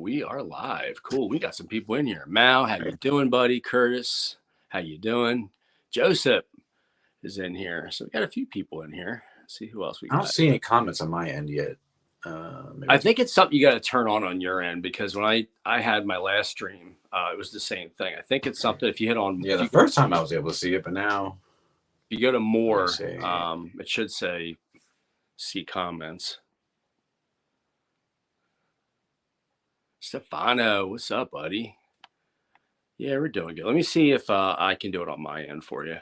we are live. Cool. We got some people in here. Mal, how you doing, buddy? Curtis, how you doing? Joseph is in here. So we got a few people in here. Let's see who else we got. I don't see any comments on my end yet. I think it's something you got to turn on your end, because when I had my last stream, it was the same thing. I think it's something if you hit on. Yeah, the first time I was able to see it, but now. If you go to more, it should say see comments. Stefano, what's up, buddy? Yeah, we're doing good. Let me see if I can do it on my end for you.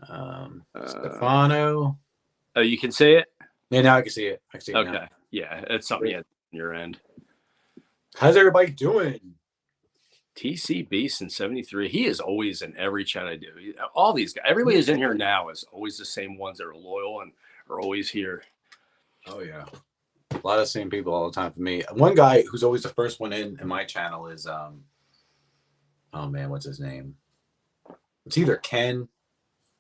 Stefano. Oh, you can see it? Yeah, now I can see it. I can see it okay. now. Yeah, it's something on your end. How's everybody doing? TC Beast in 73. He is always in every chat I do. All these guys, everybody who's in here now is always the same ones that are loyal and are always here. Oh, yeah. A lot of the same people all the time for me. One guy who's always the first one in my channel is, oh man, what's his name? It's either Ken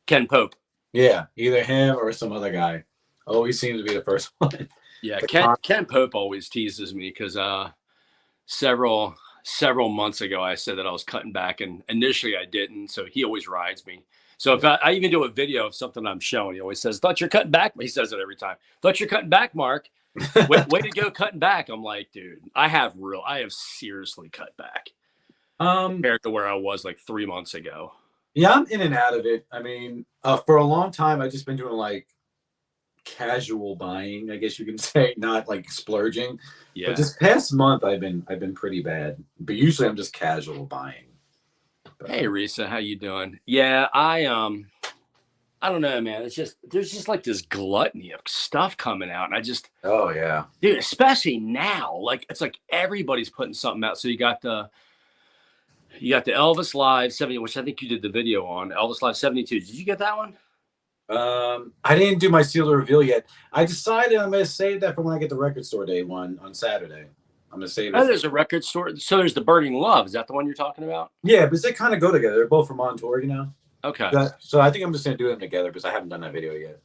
Pope. Yeah, either him or some other guy. Always seems to be the first one. Yeah, Ken Pope always teases me because several months ago I said that I was cutting back, and initially I didn't. So he always rides me. So if I even do a video of something I'm showing, he always says, "Thought you're cutting back." He says it every time. "Thought you're cutting back, Mark." way to go cutting back. I'm like, dude, I have seriously cut back compared to where I was like 3 months ago. Yeah, I'm in and out of it. I mean, for a long time, I've just been doing like casual buying, I guess you can say, not like splurging. Yeah. But this past month, I've been pretty bad. But usually, I'm just casual buying. But, hey, Risa, how you doing? Yeah, I don't know, man. There's just like this gluttony of stuff coming out, and I just oh yeah, dude, especially now, like it's like everybody's putting something out. So you got the Elvis Live 70, which I think you did the video on Elvis Live 72. Did you get that one? I didn't do my seal to reveal yet. I decided I'm going to save that for when I get the record store day one on Saturday. I'm going to save it. Oh, there's a record store. So there's the Burning Love. Is that the one you're talking about? Yeah, because they kind of go together. They're both from on tour, you know? Okay. So I think I'm just going to do them together because I haven't done that video yet.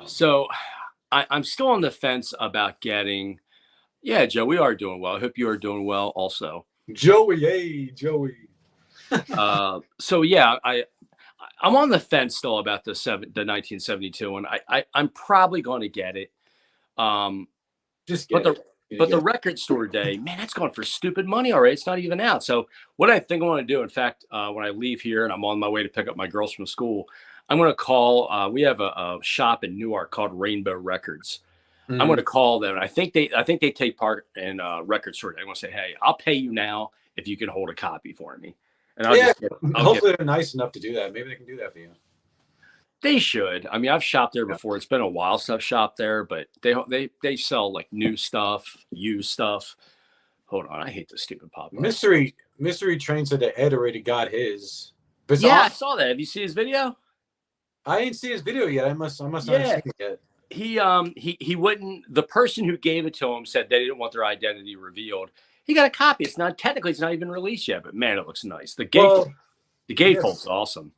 So I'm still on the fence about getting. Yeah, Joe, we are doing well. I hope you are doing well also. Joey, hey, Joey. So yeah, I'm on the fence still about the 1972 one. I'm probably going to get it. The record store day, man, that's going for stupid money already. It's not even out. So what I think I want to do, in fact, when I leave here and I'm on my way to pick up my girls from school, I'm going to call. We have a shop in Newark called Rainbow Records. I'm going to call them. I think they take part in record store day. I'm going to say, hey, I'll pay you now if you can hold a copy for me. And hopefully they're nice enough to do that. Maybe they can do that for you. They should. I mean, I've shopped there before. It's been a while since I've shopped there, but they sell like new stuff, used stuff. Hold on, I hate this stupid pop. Mystery Train said that Ed already got his. But yeah, I saw that. Have you seen his video? I didn't see his video yet. I must not have seen it yet. He wouldn't. The person who gave it to him said they didn't want their identity revealed. He got a copy. It's not even released yet, but man, it looks nice. The gatefold's awesome.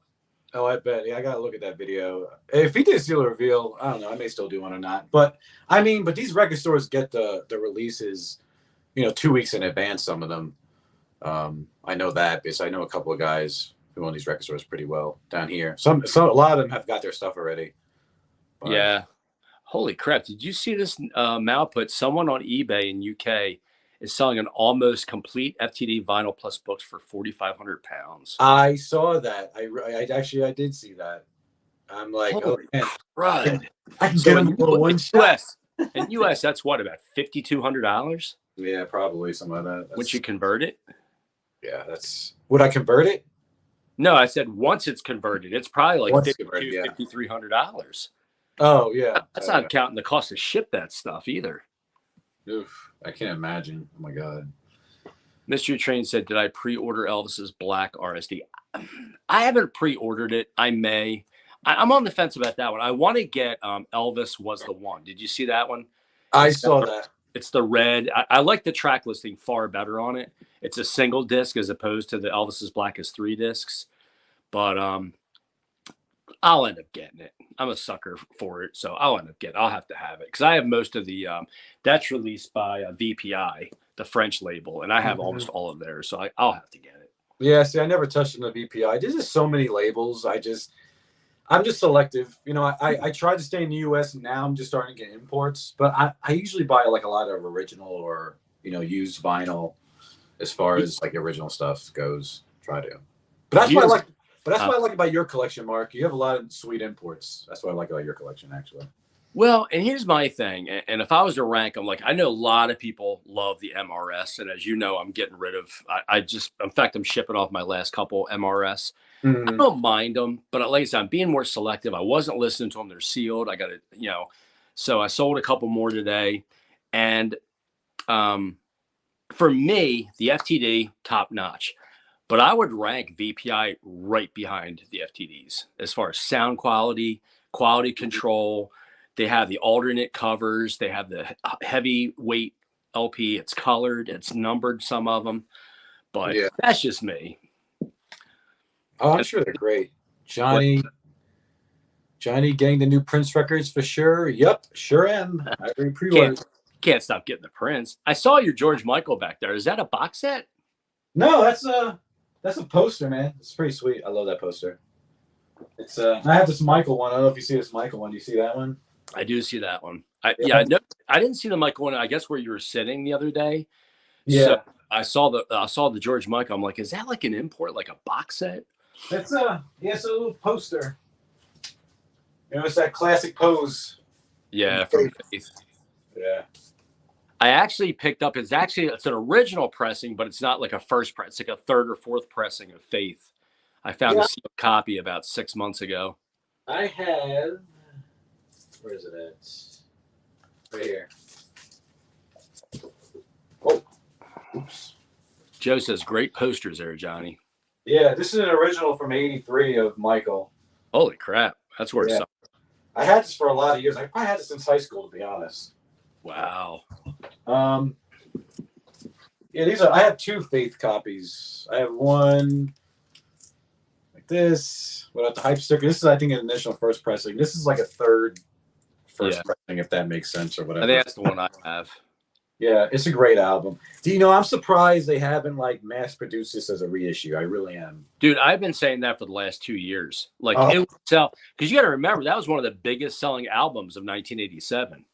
Oh, I bet. Yeah, I gotta look at that video. If he did seal a reveal, I don't know. I may still do one or not. But I mean, these record stores get the releases, 2 weeks in advance. Some of them. I know that because I know a couple of guys who own these record stores pretty well down here. A lot of them have got their stuff already. But, yeah. Holy crap! Did you see this? Mal put someone on eBay in UK is selling an almost complete FTD vinyl plus books for £4,500. I saw that. I did see that. I'm like, holy crud. I can get them for one shot. In US, that's what, about $5,200? Yeah, probably something like that. Would you convert it? Yeah, would I convert it? No, I said once it's converted, it's probably like $5,300. Oh, yeah. That's not counting the cost to ship that stuff either. Oof. I can't imagine. Oh my God. Mystery Train said, did I pre-order Elvis's Black RSD? I haven't pre-ordered it. I may. I'm on the fence about that one. I want to get Elvis Was the One. Did you see that one? I saw that. It's the red. I like the track listing far better on it. It's a single disc as opposed to the Elvis's Black is 3 discs. But I'll end up getting it. I'm a sucker for it, so I'll have to have it because I have most of the. That's released by VPI, the French label, and I have almost all of theirs, so I'll have to get it. Yeah, see, I never touched on the VPI. There's just so many labels. I'm just selective. You know, I try to stay in the U.S. and now I'm just starting to get imports, but I usually buy like a lot of original or used vinyl as far as like original stuff goes. Try to, but that's what I like. But that's what I like about your collection, Mark. You have a lot of sweet imports. That's what I like about your collection, actually. Well, and here's my thing. And if I was to rank them, like I know a lot of people love the MRS. And as you know, I'm getting rid of, in fact, I'm shipping off my last couple MRS. I don't mind them, but like I said, I'm being more selective. I wasn't listening to them. They're sealed. I got to, so I sold a couple more today. And for me, the FTD, top notch. But I would rank VPI right behind the FTDs as far as sound quality, quality control. They have the alternate covers. They have the heavyweight LP. It's colored. It's numbered, some of them. But that's just me. Oh, I'm sure they're great. Johnny getting the new Prince records for sure. Yep, sure am. I already pre-ordered. Can't stop getting the Prince. I saw your George Michael back there. Is that a box set? No, that's a poster, man. It's pretty sweet. I love that poster. It's I have this Michael one. I don't know if you see this Michael one. Do you see that one? I do see that one. I didn't see the Michael one. I guess where you were sitting the other day. Yeah. So I saw the George Michael. I'm like, is that like an import, like a box set? It's it's a little poster. It's that classic pose. Yeah, from Faith. Yeah. I actually picked up. It's an original pressing, but it's not like a first press. It's like a third or fourth pressing of Faith. I found a sealed copy about 6 months ago. I have. Where is it at? Right here. Oh, oops. Joe says great posters there, Johnny. Yeah, this is an original from '83 of Michael. Holy crap, that's worth something. I had this for a lot of years. I probably had this since high school, to be honest. Wow. Yeah, I have two Faith copies. I have one like this without the hype sticker. This is, I think, an initial first pressing. This is like a third first pressing, if that makes sense or whatever. I think that's the one I have. Yeah, it's a great album. I'm surprised they haven't like mass produced this as a reissue. I really am. Dude, I've been saying that for the last 2 years. Like it would sell, because you got to remember that was one of the biggest selling albums of 1987.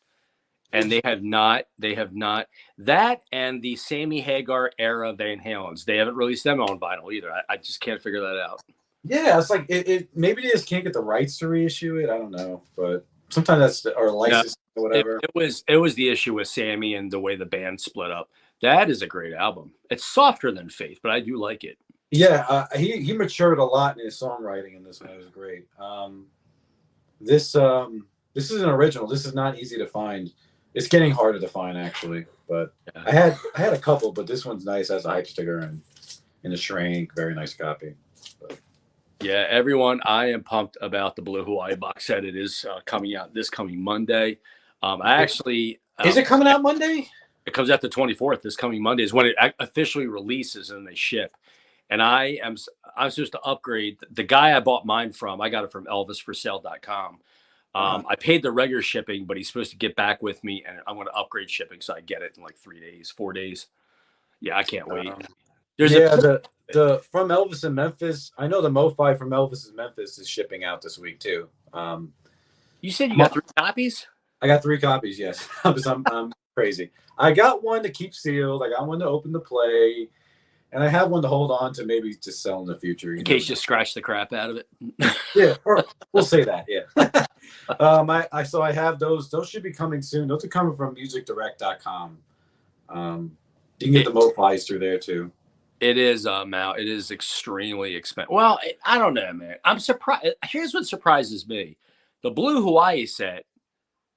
And they have not that, and the Sammy Hagar era Van Halens. They haven't released them on vinyl either. I just can't figure that out. Yeah, it's like it maybe they just can't get the rights to reissue it. I don't know, but sometimes that's or license or whatever. It was the issue with Sammy and the way the band split up. That is a great album. It's softer than Faith, but I do like it. Yeah, he matured a lot in his songwriting in this one. It was great. This is an original. This is not easy to find. It's getting harder to find, actually. But I had a couple, but this one's nice. Has a hype sticker and in a shrink. Very nice copy. But. Yeah, everyone, I am pumped about the Blue Hawaii box set. It is coming out this coming Monday. Is it coming out Monday? It comes out the 24th. This coming Monday is when it officially releases and they ship. And I'm supposed to upgrade. The guy I bought mine from, I got it from elvisforsale.com. I paid the regular shipping, but he's supposed to get back with me, and I'm going to upgrade shipping so I get it in like 3 days, 4 days. Yeah, I can't wait. The from Elvis in Memphis. I know the MoFi from Elvis in Memphis is shipping out this week too. You said you got 3 copies? I got 3 copies. Yes, I'm crazy. I got one to keep sealed. I got one to open to play. And I have one to hold on to, maybe to sell in the future. In case you scratch the crap out of it. Yeah, or we'll say that. Yeah. I have those. Those should be coming soon. Those are coming from musicdirect.com. You can get the MoFis through there too. It is Mal. It is extremely expensive. Well, I don't know, man. I'm surprised. Here's what surprises me: the Blue Hawaii set,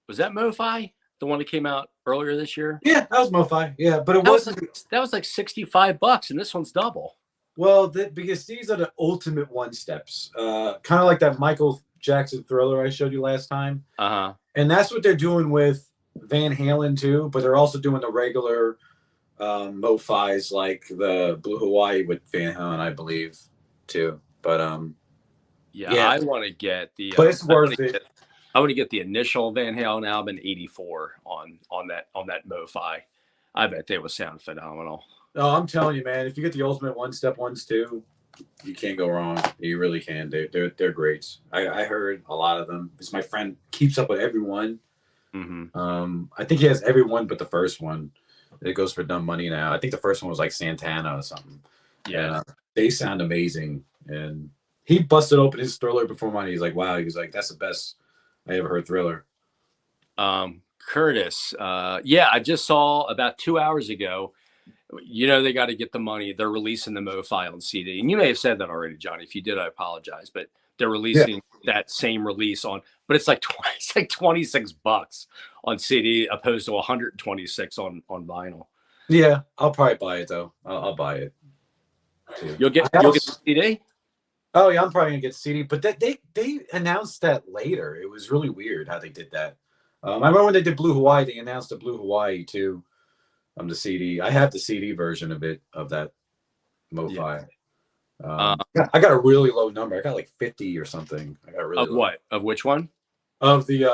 was that MoFi, the one that came out earlier this year? Yeah, that was MoFi. Yeah, but that was like $65, and this one's double. Well, because these are the ultimate one steps, kind of like that Michael Jackson Thriller I showed you last time. And that's what they're doing with Van Halen too. But they're also doing the regular MoFis like the Blue Hawaii with Van Halen, I believe, too. But Yeah, Yeah, I want to get the. but it's worth it. I want to get the initial Van Halen album '84 on that MoFi. I bet they would sound phenomenal. Oh, I'm telling you, man, if you get the Ultimate One Step ones too, you can't go wrong. You really can. They're great. I heard a lot of them because my friend keeps up with everyone. I think he has every one but the first one. It goes for dumb money now. I think the first one was like Santana or something. Yeah, they sound amazing. And he busted open his Thriller before mine. He's like, wow. He was like, that's the best I ever heard Thriller. Curtis. Yeah, I just saw about 2 hours ago. You know, they got to get the money. They're releasing the MoFi on CD. And you may have said that already, Johnny. If you did, I apologize. But they're releasing that same release on, but it's like $26 on CD opposed to 126 on vinyl. Yeah, I'll probably buy it though. I'll buy it too. You'll get the CD? Oh yeah, I'm probably gonna get CD, but they announced that later. It was really weird how they did that. I remember when they did Blue Hawaii, they announced the Blue Hawaii too. The CD. I have the CD version of it, of that MoFi. Yeah. I got a really low number. I got like 50 or something. I got really of what? Of which one? Of the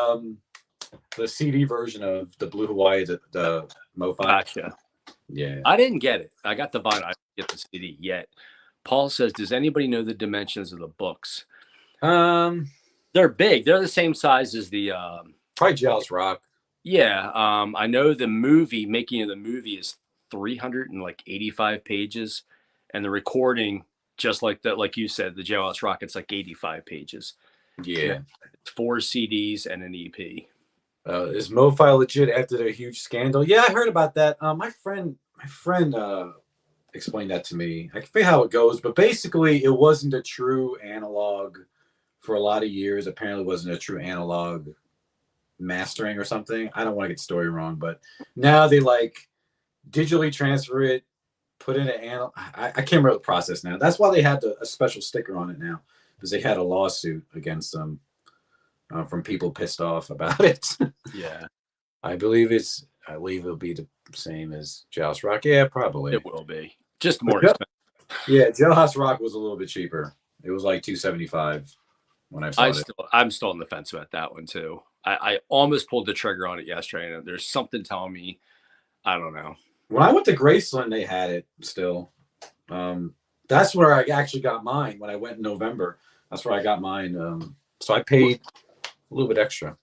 CD version of the Blue Hawaii, the MoFi. Gotcha. Yeah. I didn't get it. I got the vinyl. I didn't get the CD yet. Paul says, does anybody know the dimensions of the books? They're big. They're the same size as the probably Jealous Rock. Yeah, I know the making of the movie is 385 pages, and the recording, just like that, like you said, the Jailhouse Rock, it's like 85 pages. Yeah, it's 4 CDs and an EP. Is MoFi legit after the huge scandal? Yeah, I heard about that. My friend explained that to me. I can figure how it goes, but basically, it wasn't a true analog for a lot of years. Apparently, it wasn't a true analog mastering or something. I don't want to get the story wrong, but now they like digitally transfer it, put in an I can't remember the process now. That's why they had a special sticker on it now, because they had a lawsuit against them from people pissed off about it. Yeah, I believe it'll be the same as Jailhouse Rock. Yeah, probably it will be just more expensive. Yeah, Jailhouse Rock was a little bit cheaper. It was like $275 when I saw it. I'm still on the fence about that one too. I almost pulled the trigger on it yesterday, and there's something telling me, I don't know. When I went to Graceland, they had it still. That's where I actually got mine when I went in November. That's where I got mine. So I paid a little bit extra.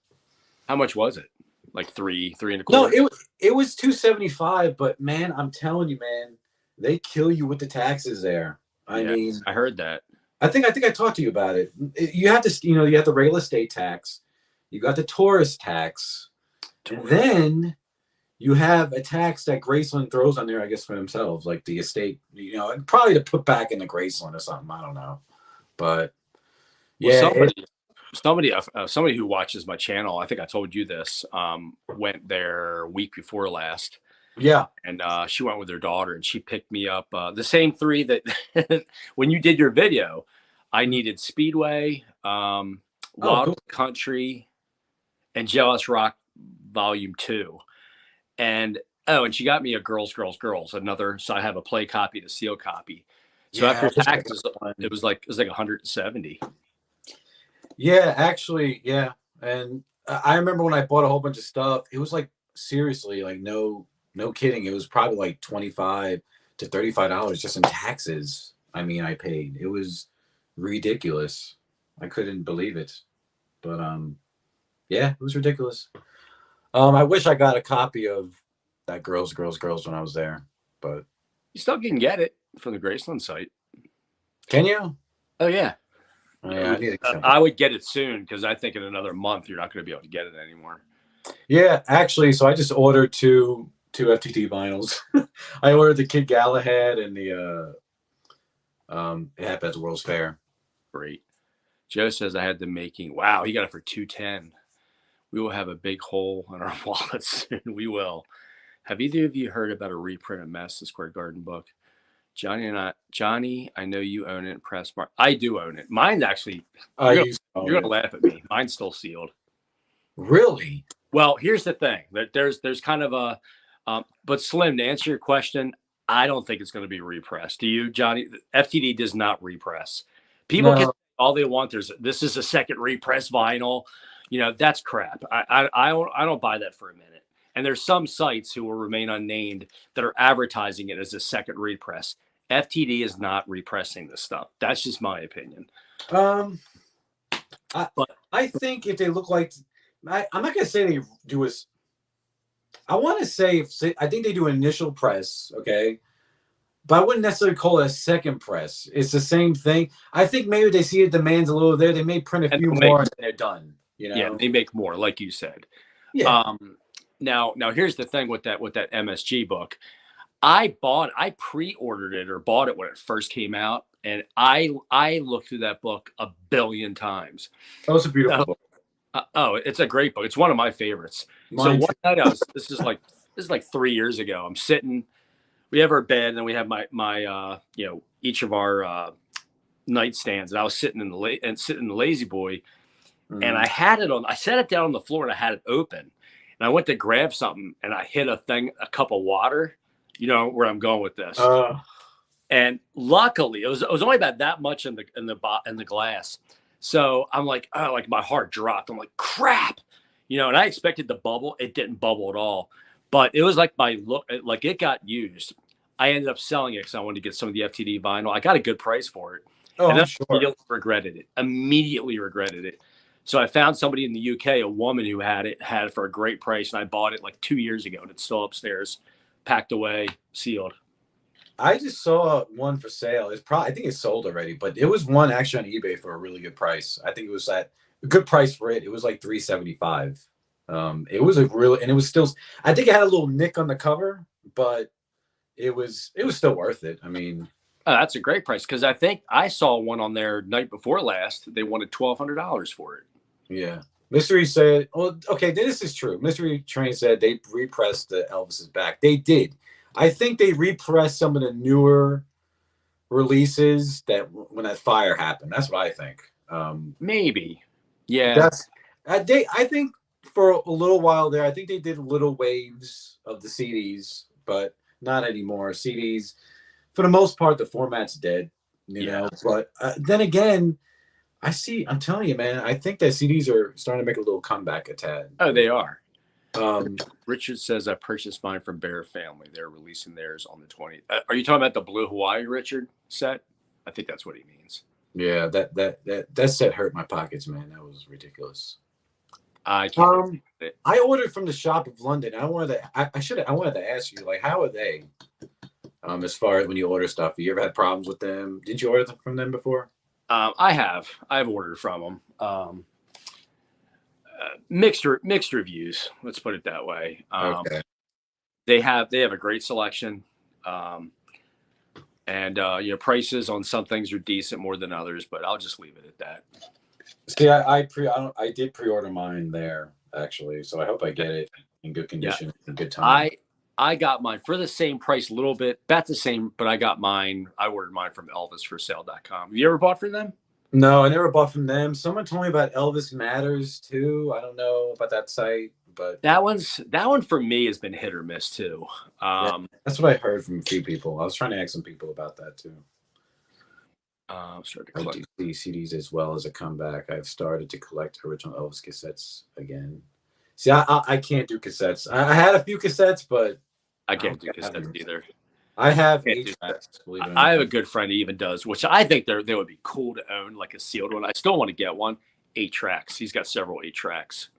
How much was it? Like three and a No, quarter? it was $275. But man, I'm telling you, man, they kill you with the taxes there. I mean, I heard that. I think I talked to you about it. You have to, you have the real estate tax. You got the tourist tax. And then you have a tax that Graceland throws on there, I guess, for themselves, like the estate, probably to put back in the Graceland or something. I don't know. But yeah. Well, somebody who watches my channel, I think I told you this, went there week before last. Yeah. And she went with her daughter, and she picked me up the same 3 that when you did your video, I needed Speedway, Wild Country, and Jealous Rock Volume 2. And she got me a Girls, another. So I have a play copy, the seal copy. So after taxes, it was like 170. Yeah, actually, yeah. And I remember when I bought a whole bunch of stuff, it was like, seriously, like no kidding. It was probably like $25 to $35 just in taxes. I mean, I paid. It was ridiculous. I couldn't believe it. But yeah, it was ridiculous. I wish I got a copy of that Girls when I was there, but you still can get it from the Graceland site. Can you? Oh yeah. I would get it soon, because I think in another month you're not going to be able to get it anymore. Yeah, actually, so I just ordered two FTT vinyls. I ordered the Kid Galahad and the it happened at the World's Fair. Great. Joe says I had the making. Wow, he got it for $210. We will have a big hole in our wallet soon. We will. Have either of you heard about a reprint of Madison Square Garden book? Johnny, I know you own it. Pressmark. I do own it. Mine's actually. You're gonna laugh at me. Mine's still sealed. Really? Well, here's the thing. There's kind of a, but Slim, to answer your question, I don't think it's going to be repressed. Do you, Johnny? FTD does not repress. People all they want. This is a second repress vinyl. That's crap. I don't buy that for a minute. And there's some sites who will remain unnamed that are advertising it as a second repress. FTD is not repressing this stuff. That's just my opinion. Um, I think if they look like, I'm not gonna say they do as. I want to say I think they do an initial press, okay, but I wouldn't necessarily call it a second press. It's the same thing. I think maybe they see it demands a little there. They may print a few more and they're done. Yeah, they make more, like you said. Yeah. Now here's the thing with that MSG book. I pre-ordered it or bought it when it first came out, and I looked through that book a billion times. Oh, it's a beautiful book. It's a great book. It's one of my favorites. Mine so one night this is like 3 years ago. I'm sitting. We have our bed, and then we have my each of our nightstands. And I was sitting in the lazy boy, and I had it on. I set it down on the floor, and I had it open. And I went to grab something, and I hit a cup of water. You know where I'm going with this. And luckily, it was only about that much in the glass. So I'm like, oh, like my heart dropped. I'm like, crap, and I expected to bubble. It didn't bubble at all. But it was like like it got used. I ended up selling it because I wanted to get some of the FTD vinyl. I got a good price for it. Oh, and I'm sure. Immediately regretted it. So I found somebody in the UK, a woman who had it for a great price. And I bought it like 2 years ago, and it's still upstairs, packed away, sealed. I just saw one for sale. I think it's sold already, but it was one actually on eBay for a really good price. I think it was a good price for it. It was like $375. It was and it was still, I think it had a little nick on the cover, but it was still worth it. I mean, that's a great price, because I think I saw one on there night before last. They wanted $1,200 for it. Yeah. Mystery said, well, okay, this is true. Mystery Train said they repressed the Elvis's back. They did. I think they repressed some of the newer releases that when that fire happened. That's what I think. Maybe. Yeah. I think for a little while there, I think they did little waves of the CDs, but not anymore. CDs, for the most part, the format's dead, you know. But then again, I'm telling you, man, I think that CDs are starting to make a little comeback a tad. Oh, they are. Richard says I purchased mine from Bear Family. They're releasing theirs on the 20th. Are you talking about the Blue Hawaii Richard set? I think that's what he means. Yeah, that set hurt my pockets, man. That was ridiculous. I can't. I ordered from the Shop of London. I wanted to ask you, like, how are they? As far as when you order stuff, you ever had problems with them? Did you order from them before? I've ordered from them. Mixed reviews. Let's put it that way. Okay. They have a great selection, and prices on some things are decent more than others, but I'll just leave it at that. See, I did pre-order mine there actually, so I hope I get it in good condition, in good time. I got mine for the same price, a little bit, about the same, but I ordered mine from ElvisForSale.com. Have you ever bought from them? No, I never bought from them. Someone told me about Elvis Matters too. I don't know about that site, but that one for me has been hit or miss too. That's what I heard from a few people. I was trying to ask some people about that too. I do see CDs as well as a comeback. I've started to collect original Elvis cassettes again. See, I can't do cassettes. I had a few cassettes, but I can't do cassettes either. I have I have a good friend who even does, which I think they would be cool to own, like a sealed one. I still want to get one. 8 tracks. He's got several 8 tracks.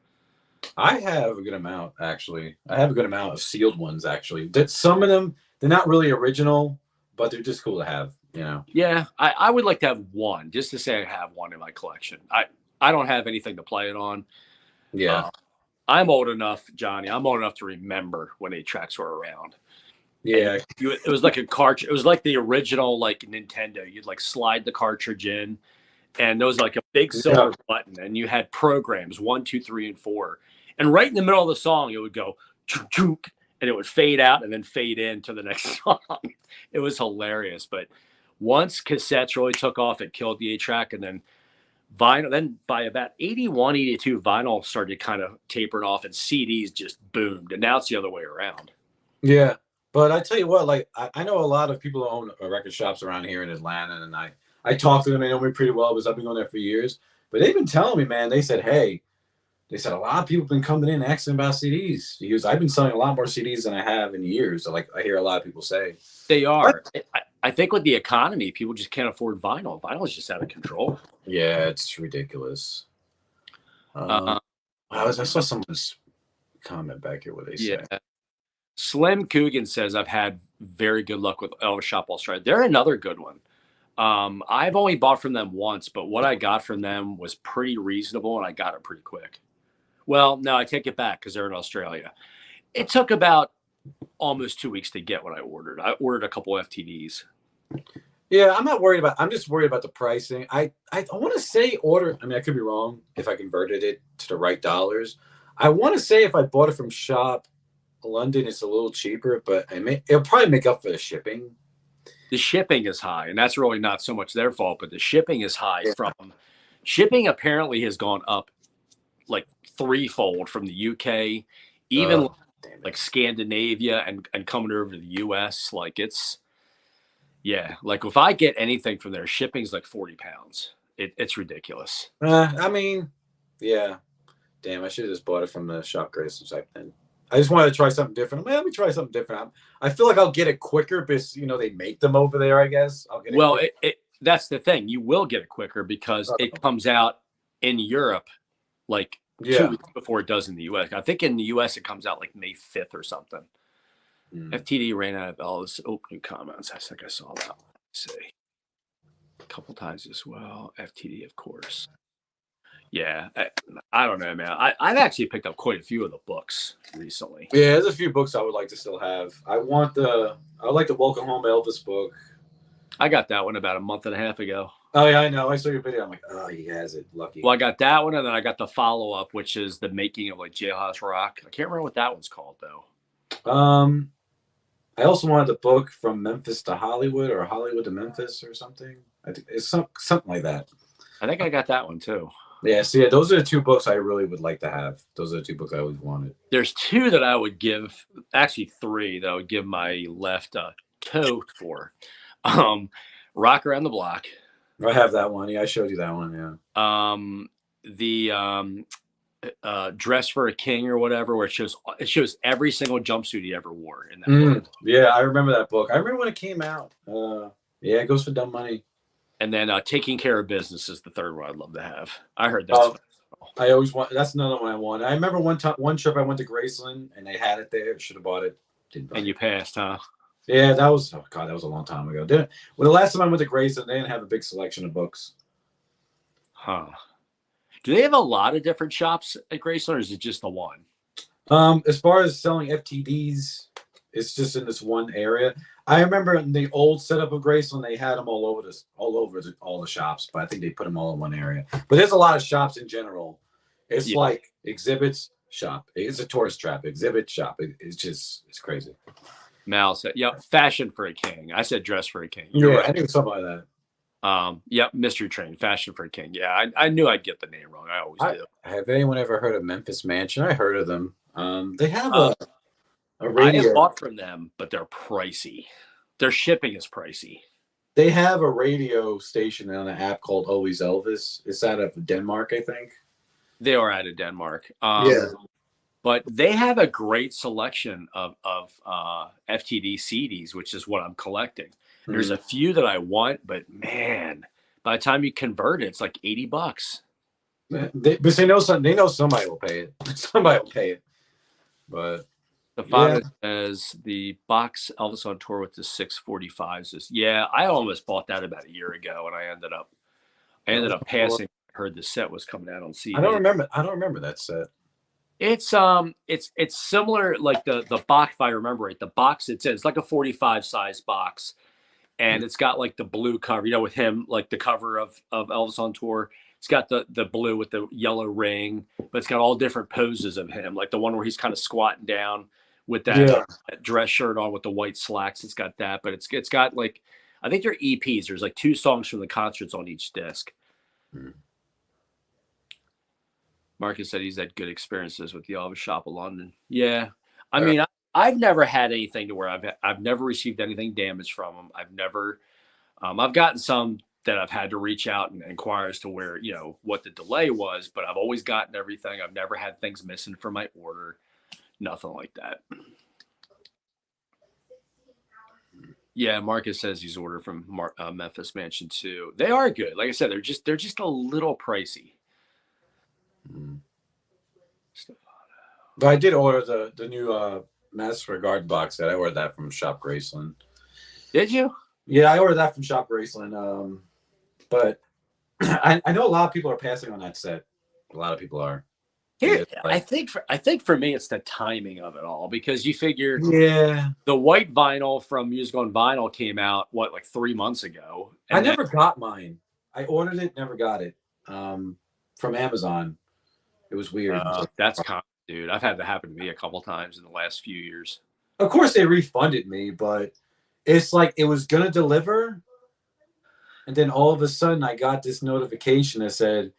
I have a good amount, actually. I have a good amount of sealed ones, actually. Some of them, they're not really original, but they're just cool to have, you know. Yeah, I would like to have one, just to say I have one in my collection. I don't have anything to play it on. Yeah. I'm old enough, Johnny. I'm old enough to remember when 8 tracks were around. Yeah, it was like a cartridge. It was like the original, like Nintendo. You'd like slide the cartridge in, and there was like a big silver button, and you had programs 1, 2, 3, and 4. And right in the middle of the song, it would go chook, chook, and it would fade out and then fade in to the next song. It was hilarious. But once cassettes really took off, it killed the 8 track, and then vinyl. Then by about 81, 82, vinyl started kind of tapering off, and CDs just boomed. And now it's the other way around. Yeah. But I tell you what, like I know a lot of people who own record shops around here in Atlanta, and I talked to them. They know me pretty well because I've been going there for years. But they've been telling me, man. They said, hey, they said a lot of people have been coming in asking about CDs. He goes, I've been selling a lot more CDs than I have in years. Like I hear a lot of people say. They are. I think with the economy, people just can't afford vinyl. Vinyl is just out of control. Yeah, it's ridiculous. Uh, I saw someone's comment back here. What they say? yeah. Slim Coogan says, I've had very good luck with Elvis Shop Australia. They're another good one. I've only bought from them once, but what I got from them was pretty reasonable, and I got it pretty quick. Well, no, I take it back because they're in Australia. It took about almost 2 weeks to get what I ordered. I ordered a couple FTDs. Yeah, I'm not worried about. I'm just worried about the pricing. I want to say order. I mean, I could be wrong if I converted it to the right dollars. I want to say if I bought it from Shop London, it's a little cheaper, but it'll probably make up for the shipping. The shipping is high, and that's really not so much their fault, but the shipping is high from shipping apparently has gone up like threefold from the UK, even like Scandinavia and coming over to the US. Like like if I get anything from there, shipping's like 40 pounds. It's ridiculous. I mean, yeah. Damn, I should have just bought it from the Shop Grayson site then. I just wanted to try something different. Let me try something different. I feel like I'll get it quicker because they make them over there. I guess I'll get it. Well, that's the thing. You will get it quicker because it comes out in Europe like 2 weeks before it does in the US. I think in the US it comes out like May 5th or something. FTD ran out of Elvis opening comments. I think I saw that. Let's see, a couple times as well. FTD, of course. Yeah, I don't know, man. I've actually picked up quite a few of the books recently. Yeah, there's a few books I would like to still have. I like the Welcome Home Elvis book. I got that one about a month and a half ago. Oh yeah, I know. I saw your video. I'm like, oh, he has it. Lucky. Well, I got that one, and then I got the follow-up, which is the making of like Jailhouse Rock. I can't remember what that one's called though. I also wanted the book From Memphis to Hollywood or Hollywood to Memphis or something. I think it's something like that. I think I got that one too. Yeah, so yeah, those are the two books I really would like to have. Those are the two books I always wanted. There's two that I would give, actually three that I would give my left toe for. Rock Around the Block. I have that one. Yeah, I showed you that one. Yeah. The Dress for a King or whatever, where it shows every single jumpsuit he ever wore in that book. Yeah, I remember that book. I remember when it came out. Yeah, it goes for dumb money. And then Taking Care of Business is the third one I'd love to have. I heard that's I always want. That's another one I want. I remember one trip I went to Graceland and they had it there. Should have bought it. Didn't buy it. You passed, huh? Yeah, that was that was a long time ago. The last time I went to Graceland, they didn't have a big selection of books. Huh. Do they have a lot of different shops at Graceland, or is it just the one? As far as selling FTDs, it's just in this one area. I remember in the old setup of Graceland, they had them all over all the shops, but I think they put them all in one area. But there's a lot of shops in general. It's like exhibits, shop. It's a tourist trap. Exhibit, shop. It's crazy. Mal said, "Yep, Fashion for a King." I said Dress for a King. You're right. I think it's something like that. Yep, Mystery Train, Fashion for a King. Yeah, I knew I'd get the name wrong. I always do. Have anyone ever heard of Memphis Mansion? I heard of them. They have a radio. I have bought from them, but they're pricey. Their shipping is pricey. They have a radio station on an app called Always Elvis. It's out of Denmark, I think. They are out of Denmark. Yeah. But they have a great selection of FTD CDs, which is what I'm collecting. There's a few that I want, but man, by the time you convert it, it's like $80. But they know somebody will pay it. Somebody will pay it. But the father says the box Elvis on tour with the 645s is I almost bought that about a year ago, and I ended up passing. Heard the set was coming out on CD. I don't remember that set. It's similar, like the box, if I remember right. The box it's like a 45 size box, and it's got like the blue cover, with him, like the cover of Elvis on tour. It's got the blue with the yellow ring, but it's got all different poses of him, like the one where he's kind of squatting down with that dress shirt on with the white slacks. It's got that, but it's got like, I think they're EPs. There's like 2 songs from the concerts on each disc. Marcus said he's had good experiences with the Elvis Shop of London. Yeah. I mean, I've never had anything to where I've never received anything damaged from them. I've never, I've gotten some that I've had to reach out and inquire as to where, what the delay was, but I've always gotten everything. I've never had things missing from my order, nothing like that. Yeah, Marcus says he's ordered from Memphis Mansion too. They are good. Like I said, they're just a little pricey. But I did order the new Master Guard box set. I ordered that from Shop Graceland. Did you? Yeah, I ordered that from Shop Graceland. But I know a lot of people are passing on that set. A lot of people are. Here, I think for me it's the timing of it all, because you figure the white vinyl from Music on Vinyl came out like 3 months ago. I never got mine. I ordered it, never got it. From Amazon. It was weird. That's common, dude. I've had that happen to me a couple times in the last few years. Of course they refunded me, but it's like it was gonna deliver, and then all of a sudden I got this notification that said,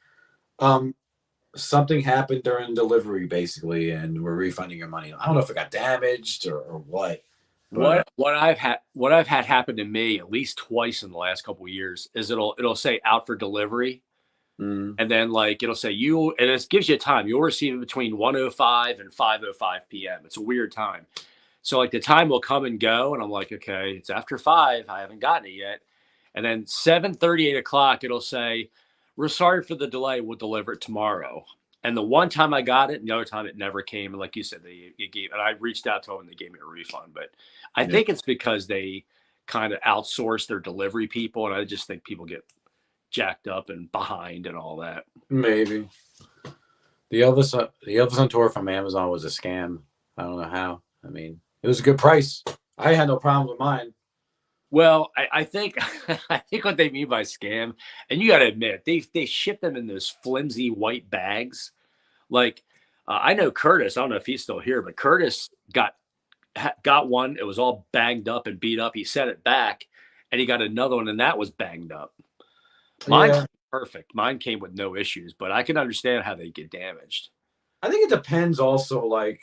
something happened during delivery, basically, and we're refunding your money. I don't know if it got damaged or what. What I've had happen to me at least twice in the last couple of years is it'll say out for delivery, and then like it'll say and it gives you a time. You'll receive it between 1:05 and 5:05 p.m. It's a weird time. So like the time will come and go, and I'm like, okay, it's after 5. I haven't gotten it yet. And then 7:30, 8 o'clock, it'll say, we're sorry for the delay. We'll deliver it tomorrow. And the one time I got it, and the other time it never came. And like you said, and I reached out to them and they gave me a refund. But I think it's because they kind of outsource their delivery people. And I just think people get jacked up and behind and all that. Maybe. The Elvis on tour from Amazon was a scam. I don't know how. I mean, it was a good price. I had no problem with mine. Well, I think what they mean by scam, and you got to admit, they ship them in those flimsy white bags. Like I know Curtis. I don't know if he's still here, but Curtis got one. It was all banged up and beat up. He sent it back, and he got another one, and that was banged up. Mine came perfect. Mine came with no issues, but I can understand how they get damaged. I think it depends also, like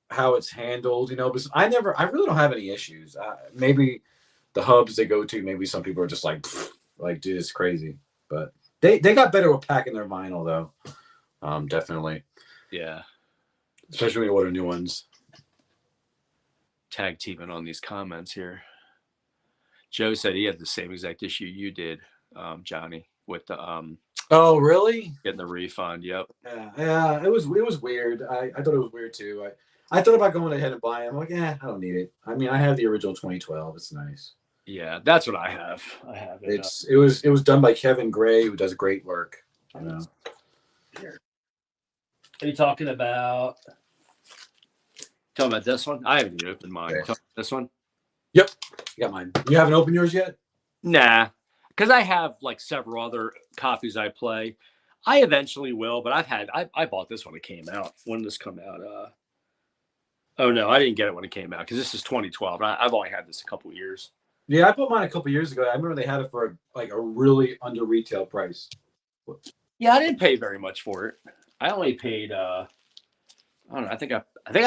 how it's handled. Because I really don't have any issues. Maybe the hubs they go to, maybe some people are just like, dude, it's crazy. But they got better with packing their vinyl, though. Definitely. Yeah. Especially when you order new ones. Tag teaming on these comments here. Joe said he had the same exact issue you did, Johnny, with the oh, really? Getting the refund. Yep. Yeah. It was weird. I thought it was weird too. I thought about going ahead and buying it. I'm like, I don't need it. I mean, I have the original 2012. It's nice. Yeah, that's what I have. I have it. It was done by Kevin Gray, who does great work. Here. Are you talking about this one? I haven't even opened mine. Okay. This one? Yep. You got mine. You haven't opened yours yet? Nah. Because I have like several other copies I play. I eventually will, but I bought this when it came out. When did this come out? Oh no, I didn't get it when it came out because this is 2012. I've only had this a couple years. Yeah, I bought mine a couple years ago. I remember they had it for like a really under retail price. Yeah, I didn't pay very much for it. I only paid I don't know. I think I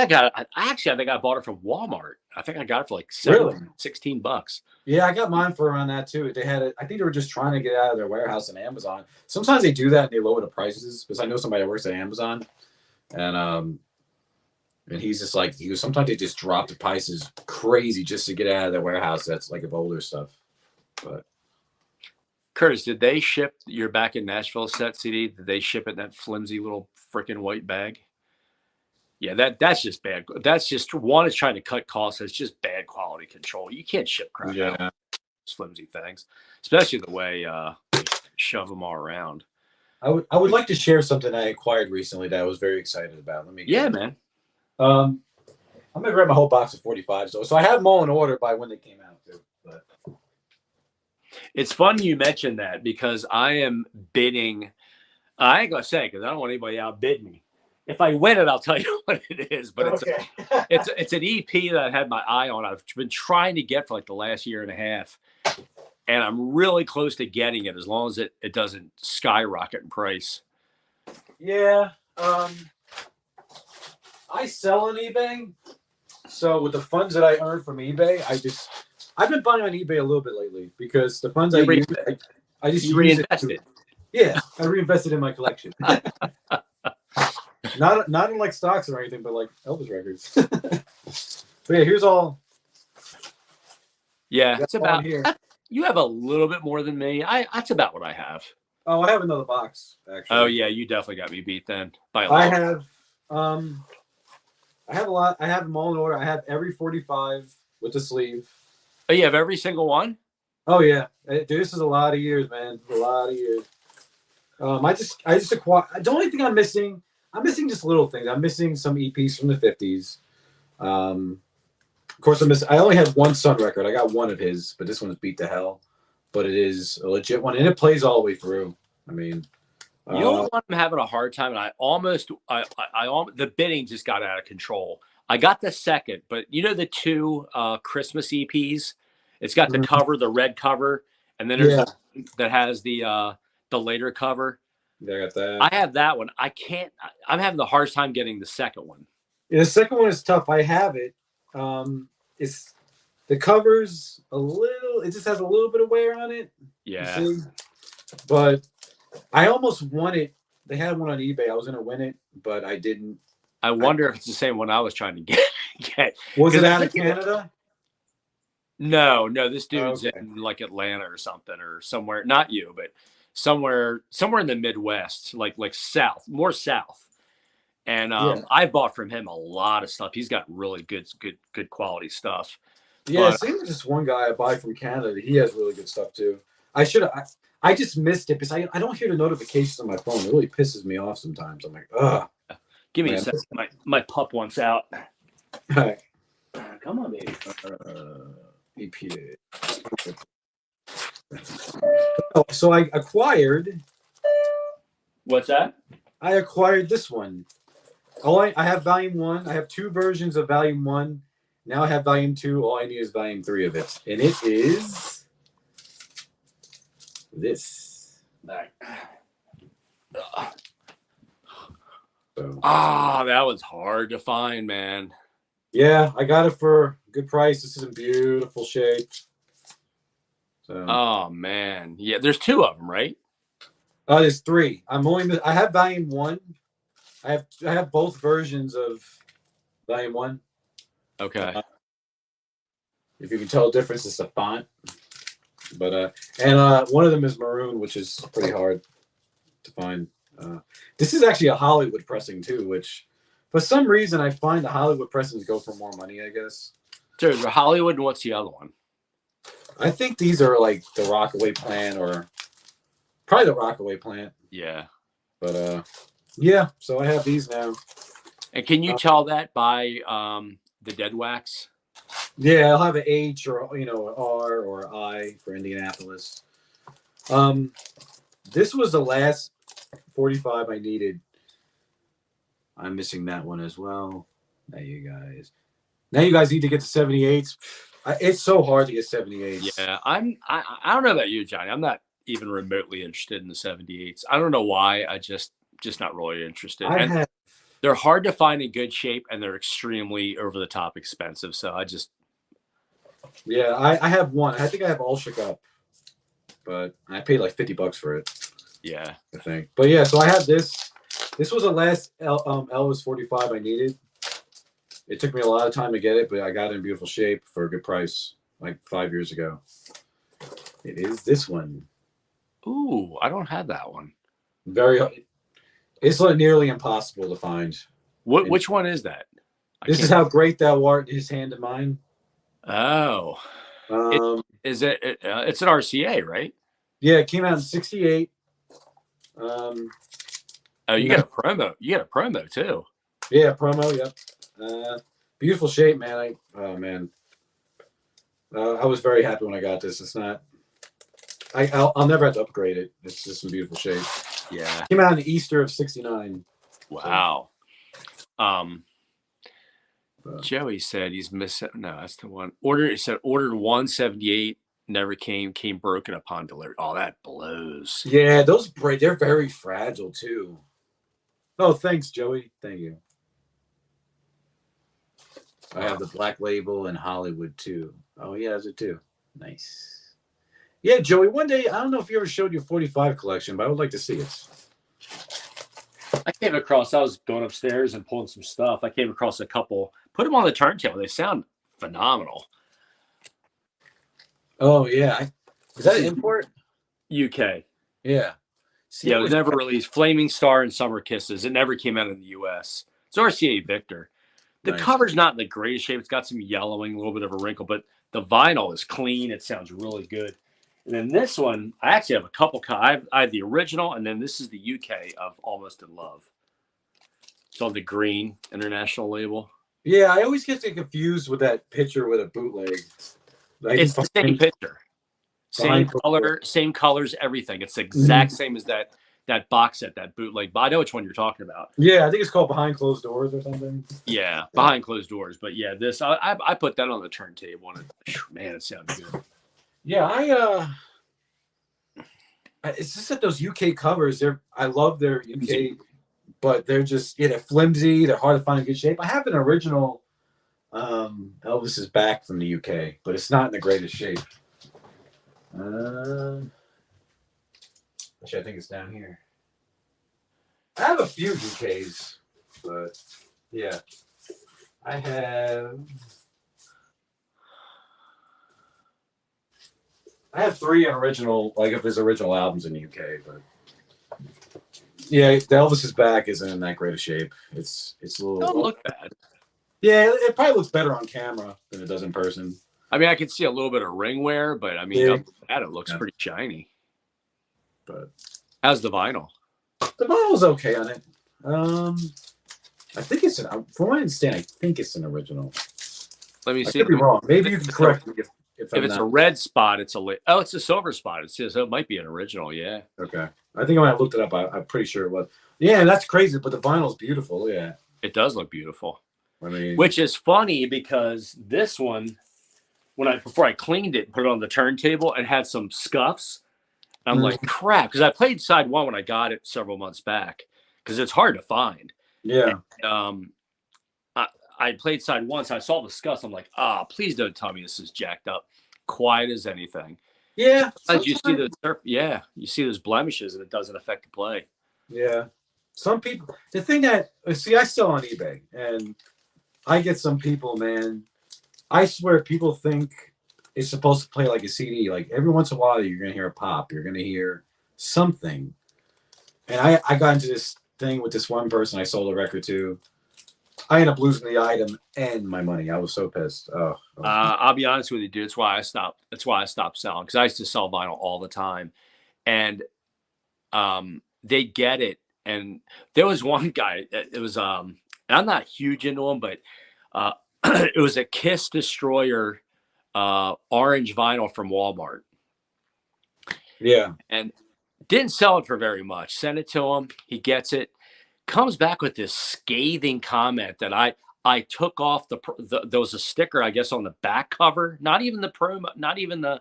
got it. I think I bought it from Walmart. I think I got it for like $16. Yeah, I got mine for around that too. They had it. I think they were just trying to get out of their warehouse in Amazon. Sometimes they do that and they lower the prices because I know somebody that works at Amazon, and he's just like sometimes they just drop the prices crazy just to get out of their warehouse. That's like of older stuff. But Curtis, did they ship your Back in Nashville set CD? Did they ship it in that flimsy little freaking white bag? Yeah, that's just bad. That's just one is trying to cut costs. It's just bad quality control. You can't ship crap out of flimsy things, especially the way they shove them all around. I would like to share something I acquired recently that I was very excited about. Man. I'm gonna grab my whole box of 45. So I have them all in order by when they came out too. But it's funny you mentioned that because I am bidding. I ain't gonna say because I don't want anybody to outbid me. If I win it, I'll tell you what it is. But okay. it's an EP that I had my eye on. I've been trying to get for like the last year and a half, and I'm really close to getting it as long as it doesn't skyrocket in price. Yeah. I sell on eBay, so with the funds that I earn from eBay, I've been buying on eBay a little bit lately because the funds I use, I just You use it. reinvested. Yeah, I reinvested in my collection. not in like stocks or anything, but like Elvis records. But yeah, here's all. Yeah, Got it's all about. here. You have a little bit more than me. That's about what I have. Oh, I have another box actually. Oh yeah, you definitely got me beat then by a I lot. have I have a lot. I have them all in order. I have every 45 with the sleeve. Oh, you have every single one? Oh yeah, dude, this is a lot of years, man. A lot of years. I just acquired. The only thing I'm missing just little things. I'm missing some EPs from the 50s. Of course, I only had one Sun record. I got one of his, but this one is beat to hell. But it is a legit one, and it plays all the way through. I mean, You know what one I'm having a hard time, and I almost the bidding just got out of control. I got the second, but you know the two Christmas EPs. It's got the cover, the red cover, and then there's the, that has the later cover. Yeah, I got that. I have that one. I can't. I'm having the hardest time getting the second one. Yeah, the second one is tough. I have it. It's the cover's a little. It just has a little bit of wear on it. Yeah, but I almost won it. They had one on eBay. I was gonna win it, but I didn't. I wonder if it's the same one I was trying to get. Was it out of Canada? No. This dude's in like Atlanta or something, or somewhere. Not you, but somewhere in the Midwest, like south, more south. And I bought from him a lot of stuff. He's got really good quality stuff. Yeah, it seems just one guy I buy from Canada. He has really good stuff too. I just missed it because I don't hear the notifications on my phone. It really pisses me off sometimes. I'm like, ugh. Give me a second. My pup wants out. All right. Come on, baby. EPA. So I acquired. What's that? I acquired this one. I have volume 1. I have 2 versions of volume 1. Now I have volume 2. All I need is volume 3 of it. And it is this. That was hard to find, man. Yeah, I got it for a good price. This is in beautiful shape. So. Oh man, yeah. There's 2 of them, right? There's 3. I have volume 1. I have both versions of volume 1. Okay. If you can tell the difference, it's the font. But one of them is maroon, which is pretty hard to find. This is actually a Hollywood pressing too, which for some reason I find the Hollywood pressings go for more money, I guess. There's Hollywood, and what's the other one? I think these are like the Rockaway plant, or probably the Rockaway plant. Yeah. But yeah, so I have these now. And can you tell that by the dead wax? Yeah, I'll have an H or an R or I for Indianapolis. This was the last 45 I needed. I'm missing that one as well. Now you guys need to get to 78s. It's so hard to get 78s. Yeah, I don't know about you, Johnny. I'm not even remotely interested in the 78s. I don't know why. I just not really interested. They're hard to find in good shape, and they're extremely over the top expensive. So I just. Yeah, I have one. I think I have all shook up, but I paid like $50 for it. Yeah, I think. But yeah, so I have this. This was the last Elvis 45 I needed. It took me a lot of time to get it, but I got it in beautiful shape for a good price, like 5 years ago. It is this one. Ooh, I don't have that one. It's like nearly impossible to find. Which one is that? This is How Great Thou Art, His Hand in Mine. Oh, it's an RCA, right? Yeah, it came out in '68. Oh, you got a promo. You got a promo too. Yeah, promo. Yep. Beautiful shape, man. I was very happy when I got this. It's not. I'll never have to upgrade it. It's just in beautiful shape. Yeah. It came out in Easter of '69. Wow. Joey said he's missing. No, that's the one. Ordered 178. Never came broken upon delivery. Oh, that blows. Yeah, they're very fragile too. Oh, thanks, Joey. Thank you. I have the Black Label and Hollywood too. Oh, he has it too. Nice. Yeah, Joey. One day, I don't know if you ever showed your 45 collection, but I would like to see it. I came across. I was going upstairs and pulling some stuff. I came across a couple. Put them on the turntable. They sound phenomenal. Oh yeah, is that an import? UK. Yeah. See, Yeah, it was never released. Flaming Star and Summer Kisses. It never came out in the US. It's RCA Victor. The Nice. cover's not in the greatest shape. It's got some yellowing, a little bit of a wrinkle, but the vinyl is clean. It sounds really good. And then this one, I actually have a couple. I have the original, and then this is the UK of Almost in Love. It's on the green international label. Yeah, I always get confused with that picture with a bootleg. It's the same picture. Same color, same colors, everything. It's the exact same as that box set, that bootleg. But I know which one you're talking about. Yeah, I think it's called Behind Closed Doors or something. Yeah, Behind Closed Doors. But yeah, this I put that on the turntable, and man, it sounds good. Yeah, it's just that those UK covers. I love their UK, but they're just they're flimsy. They're hard to find in good shape. I have an original Elvis is Back from the UK, but it's not in the greatest shape. Actually, I think it's down here. I have a few UKs, but yeah, I have 3 original, like of his original albums in the UK, but yeah, the Elvis is Back isn't in that great of shape. It's a little. Don't look bad. Yeah, it probably looks better on camera than it does in person. I mean, I can see a little bit of ring wear, but I mean, other than that, it looks pretty shiny. But how's the vinyl? The vinyl's okay on it. I think it's from what I understand. I think it's an original. Let me see. I could be wrong. Maybe you can correct me if it's a red spot. It's it's a silver spot. So it might be an original. Yeah. Okay. I think I might have looked it up. I'm pretty sure it was. Yeah, that's crazy. But the vinyl's beautiful. Yeah. It does look beautiful. I mean, which is funny because this one, before I cleaned it, put it on the turntable, and had some scuffs. I'm like, crap, because I played side 1 when I got it several months back, because it's hard to find. Yeah. And, I played side 1, so I saw the scuffs. I'm like, please don't tell me this is jacked up. Quiet as anything. Yeah. You see you see those blemishes, and it doesn't affect the play. Yeah. Some people, the thing that I sell on eBay, and I get some people, man. I swear, people think it's supposed to play like a CD. Like every once in a while, you're gonna hear a pop. You're gonna hear something. And I got into this thing with this one person I sold a record to. I ended up losing the item and my money. I was so pissed. Oh. I'll be honest with you, dude. That's why I stopped selling, because I used to sell vinyl all the time, and they get it. And there was one guy. It was and I'm not huge into them, but it was a Kiss Destroyer orange vinyl from Walmart. Yeah. And didn't sell it for very much. Sent it to him. He gets it. Comes back with this scathing comment that I took off there was a sticker, I guess, on the back cover. Not even the promo. Not even the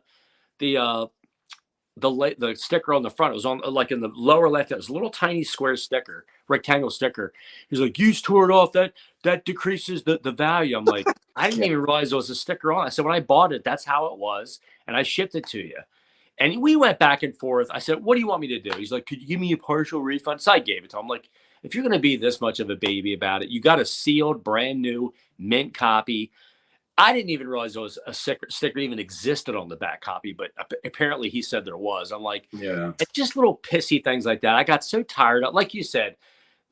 sticker on the front. It was on like in the lower left. It was a little tiny square sticker, rectangle sticker. He's like, "You tore it off. That decreases the value." I'm like, I didn't even realize there was a sticker on. I said, when I bought it, that's how it was, and I shipped it to you. And we went back and forth. I said, "What do you want me to do?" He's like, "Could you give me a partial refund?" So I gave it to him. I'm like, if you're going to be this much of a baby about it, you got a sealed, brand new mint copy. I didn't even realize there was a sticker even existed on the back copy, but apparently he said there was. I'm like, yeah, it's just little pissy things like that. I got so tired of, like you said,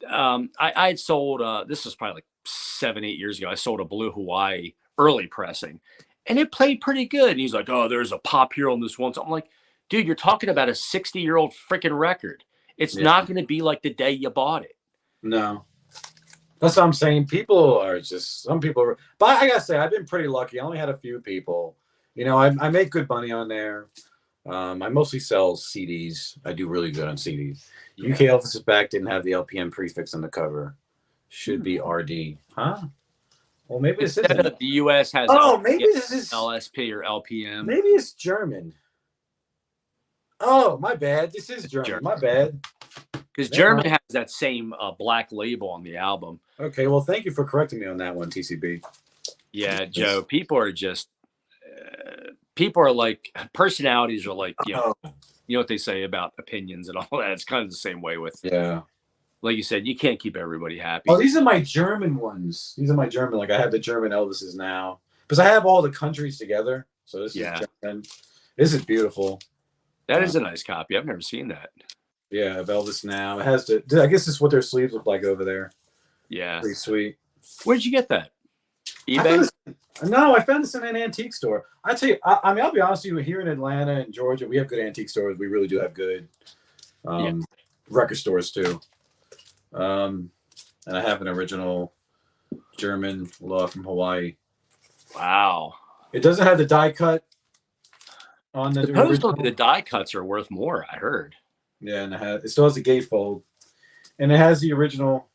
I had sold, this was probably like 7-8 years ago. I sold a Blue Hawaii early pressing, and it played pretty good. And he's like, "Oh, there's a pop here on this one." So I'm like, dude, you're talking about a 60-year-old freaking record. It's not going to be like the day you bought it. No. That's what I'm saying. People are just, some people, but I gotta say, I've been pretty lucky. I only had a few people. You know, I make good money on there. I mostly sell CDs. I do really good on CDs. UK Elvis is Back didn't have the LPM prefix on the cover. Should be RD. Huh? Well, maybe this isn't. The US has maybe this is LSP or LPM. Maybe it's German. Oh, my bad. This is German. My bad. Because German has that same black label on the album. Okay, well, thank you for correcting me on that one, TCB. Yeah, Joe. People are just people are like personalities are like Oh, you know what they say about opinions and all that. It's kind of the same way with, yeah. like you said, you can't keep everybody happy. Oh, these are my German ones. These are my German. Like I have the German Elvises now because I have all the countries together. So this is German. This is beautiful. That is a nice copy. I've never seen that. Yeah, of Elvis now. It has to. I guess this is what their sleeves look like over there. Yeah, pretty sweet. Where'd you get that? eBay? I found this in an antique store. I tell you, I mean, I'll be honest with you. Here in Atlanta and Georgia, we have good antique stores. We really do have good record stores too. And I have an original German law from Hawaii. Wow. It doesn't have the die cut on the Supposedly the die cuts are worth more, I heard. Yeah, and it still has the gatefold. And it has the original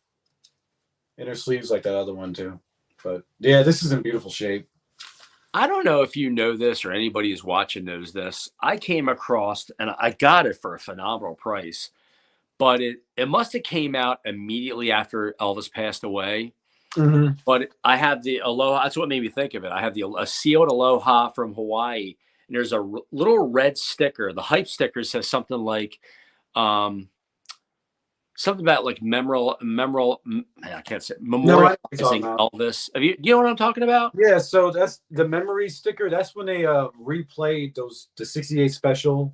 inner sleeves like that other one too. But yeah, this is in beautiful shape. I don't know if you know this or anybody who's watching knows this. I came across, and I got it for a phenomenal price, but it must have came out immediately after Elvis passed away. Mm-hmm. But I have the Aloha. That's what made me think of it. I have a sealed Aloha from Hawaii, and there's a little red sticker. The hype sticker says something like, something about like I can't say memorializing Elvis. You know what I'm talking about? Yeah, so that's the memory sticker. That's when they replayed the '68 special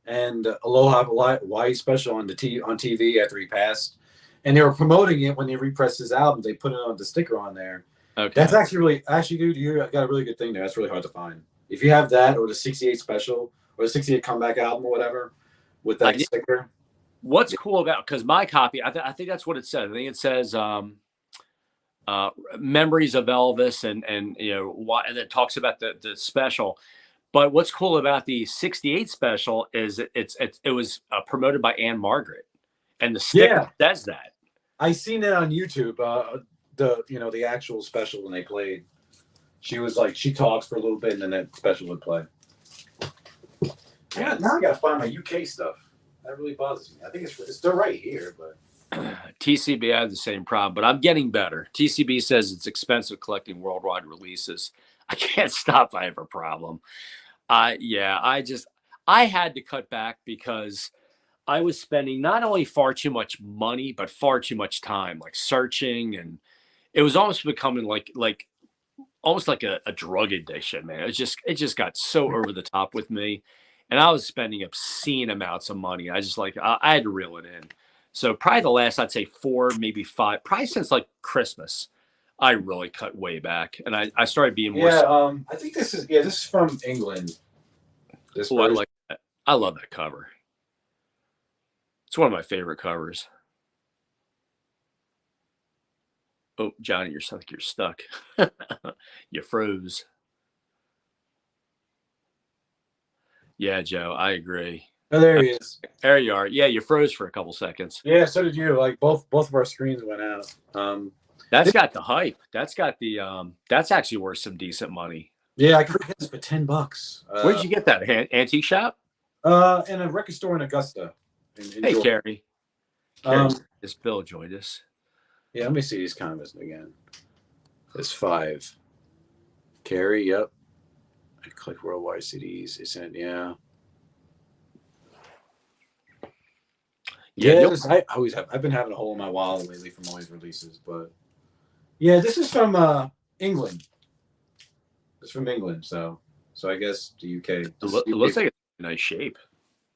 and Aloha Hawaii special on TV after he passed, and they were promoting it when they repressed his album. They put it on the sticker on there. Okay, that's actually dude, you got a really good thing there. That's really hard to find. If you have that or the '68 special or the '68 comeback album or whatever with that sticker. What's cool about, because my copy, I think that's what it says. I think it says memories of Elvis and you know why, and it talks about the special. But what's cool about the '68 special is it was promoted by Anne Margaret, and the sticker says that. I seen it on YouTube. The actual special when they played, she was like she talks for a little bit and then that special would play. Yeah, now I gotta find my UK stuff. That really bothers me. I think it's still right here, but TCB, I have the same problem, but I'm getting better. TCB says it's expensive collecting worldwide releases. I can't stop. I have a problem. I had to cut back because I was spending not only far too much money, but far too much time, like searching, and it was almost becoming like almost like a drug addiction, man. It just got so over the top with me. And I was spending obscene amounts of money. I had to reel it in. So probably the last, I'd say 4, maybe 5, probably since like Christmas, I really cut way back. And I started being more. Yeah, I think this is from England. I like that. I love that cover. It's one of my favorite covers. Oh, Johnny, you're stuck. You froze. Yeah, Joe, I agree. Oh, there he is. There you are. Yeah, you froze for a couple seconds. Yeah, so did you. Like both of our screens went out. That's got the hype. That's got the that's actually worth some decent money. Yeah, I could get this for $10. Where'd you get that? Antique shop? In a record store in Augusta. Hey, Georgia. Carrie. This Bill joined us. Yeah, let me see these comments again. There's 5. Carrie, yep. I click worldwide CDs. It's in, yeah. Yeah, I always have. I've been having a hole in my wallet lately from all these releases, but yeah, this is from England. It's from England, so I guess the UK. It looks like it's in nice shape.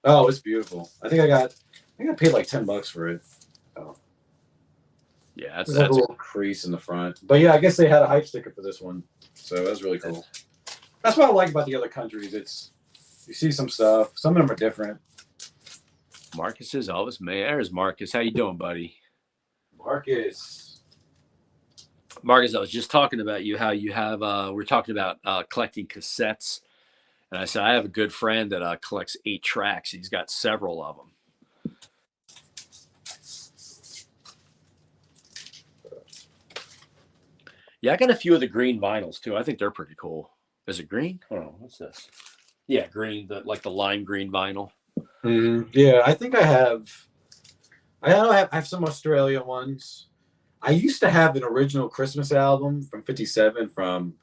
Oh, it's beautiful. I think I paid like $10 for it. Oh. Yeah, that's a little crease in the front. But yeah, I guess they had a hype sticker for this one, so that's really cool. That's what I like about the other countries. It's you see some stuff. Some of them are different. Marcus is Elvis. There's Marcus. How you doing, buddy? Marcus, I was just talking about you. How you have we're talking about collecting cassettes, and I said I have a good friend that collects 8 tracks. He's got several of them. Yeah, I got a few of the green vinyls too. I think they're pretty cool. Is it green? Oh, what's this? Yeah, green. Like the lime green vinyl. Mm-hmm. Yeah, I think I have. I have some Australian ones. I used to have an original Christmas album from '57 from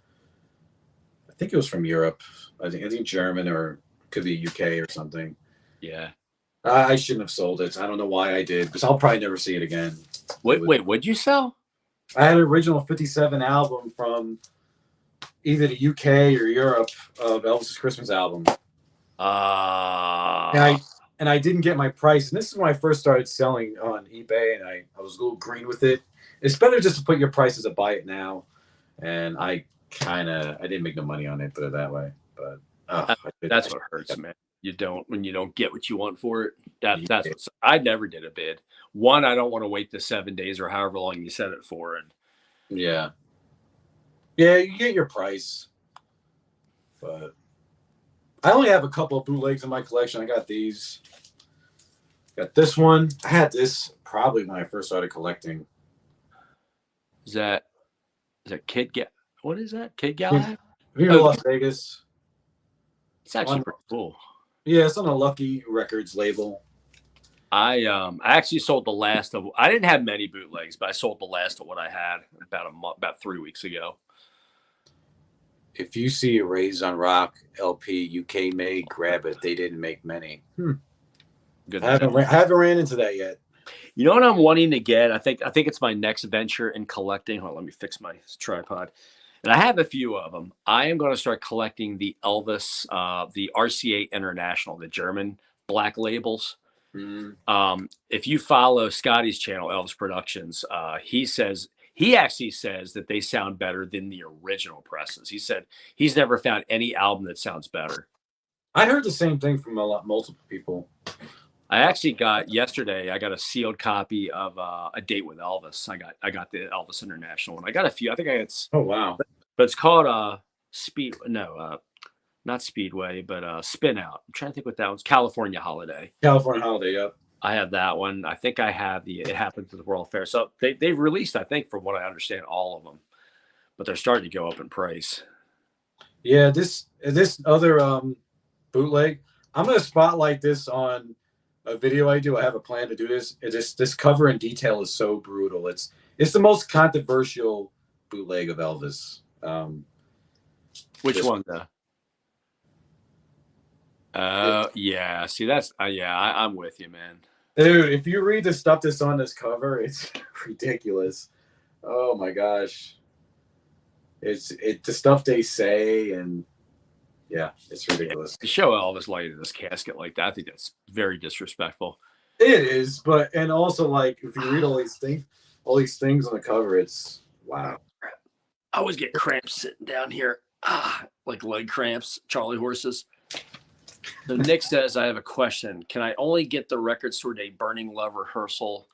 think it was from Europe. I think German or could be UK or something. Yeah. I shouldn't have sold it. I don't know why I did, because I'll probably never see it again. Wait, what'd you sell? I had an original 57 album from either the UK or Europe of Elvis's Christmas album. And I didn't get my price. And this is when I first started selling on eBay, and I was a little green with it. It's better just to put your prices to buy it now. And I didn't make no money on it, put it that way. But that's what hurts, man. When you don't get what you want for it. That's what I never did a bid. One, I don't want to wait the 7 days or however long you set it for. And yeah, you get your price. But I only have a couple of bootlegs in my collection. I got these. Got this one. I had this probably when I first started collecting. Is that Kid Gal? What is that? Kid Galahad? Las Vegas. It's actually pretty cool. Yeah, it's on a Lucky Records label. I actually sold the last of. I didn't have many bootlegs, but I sold the last of what I had about 3 weeks ago. If you see a Raised on Rock LP UK made, grab it. They didn't make many. Good. I haven't ran into that yet. You know what I'm wanting to get? I think it's my next venture in collecting. Hold on, let me fix my tripod. And I have a few of them. I am going to start collecting the Elvis, the RCA International, the German black labels. If you follow Scotty's channel, Elvis Productions, he actually says that they sound better than the original presses. He said he's never found any album that sounds better. I heard the same thing from multiple people. I actually got yesterday. I got a sealed copy of A Date with Elvis. I got the Elvis International one. I got a few. I think it's. Oh wow! But it's called not Speedway, but Spin Out. I'm trying to think what that one's. California Holiday. California Holiday. Yep. I have that one. I think I have the It Happened to the World Fair. So they've released, I think, from what I understand, all of them, but they're starting to go up in price. Yeah, this other bootleg. I'm gonna spotlight this on a video I do. I have a plan to do this. This cover in detail is so brutal. It's the most controversial bootleg of Elvis. Which one though? Yeah. See, that's I'm with you, man. Dude, if you read the stuff that's on this cover, it's ridiculous. Oh my gosh. It's the stuff they say, and yeah, it's ridiculous. To show Elvis light in this casket like that, I think that's very disrespectful. It is, and also like if you read all these things on the cover, it's wow. I always get cramps sitting down here. Like leg cramps, Charlie horses. So Nick says, I have a question. Can I only get the Record Store Day Burning Love rehearsal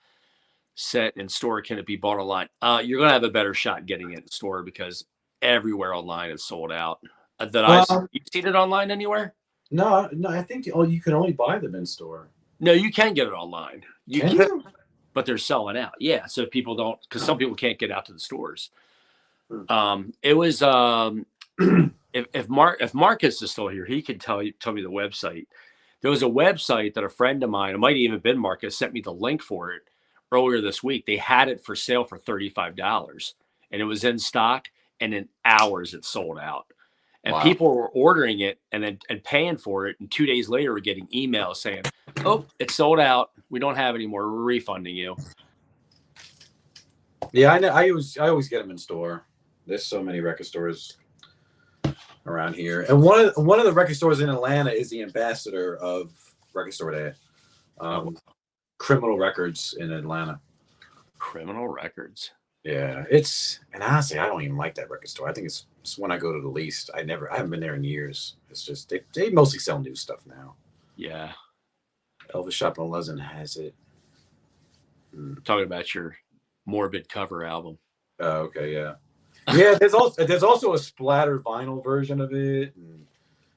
set in store? Can it be bought online? You're going to have a better shot getting it in store because everywhere online is sold out. You've seen it online anywhere? No, I think you can only buy them in store. No, you can get it online. You can, but they're selling out. Yeah, so people don't, because some people can't get out to the stores. It was if Marcus is still here, he could tell me the website. There was a website that a friend of mine, it might even been Marcus, sent me the link for it earlier this week. They had it for sale for $35, and it was in stock, and in hours it sold out. And people were ordering it and paying for it, and 2 days later we're getting emails saying, "Oh, it's sold out. We don't have any more. We're refunding you." Yeah, I know. I always get them in store. There's so many record stores around here, and one of the record stores in Atlanta is the ambassador of Record Store Day, Criminal Records in Atlanta. Criminal Records. Yeah, and honestly, I don't even like that record store. I think it's when I go to the least. I haven't been there in years. It's just they mostly sell new stuff now. Yeah, Elvis Shop on Pleasant has it. Talking about your Morbid cover album. Oh, okay, yeah. Yeah, there's also a splatter vinyl version of it, and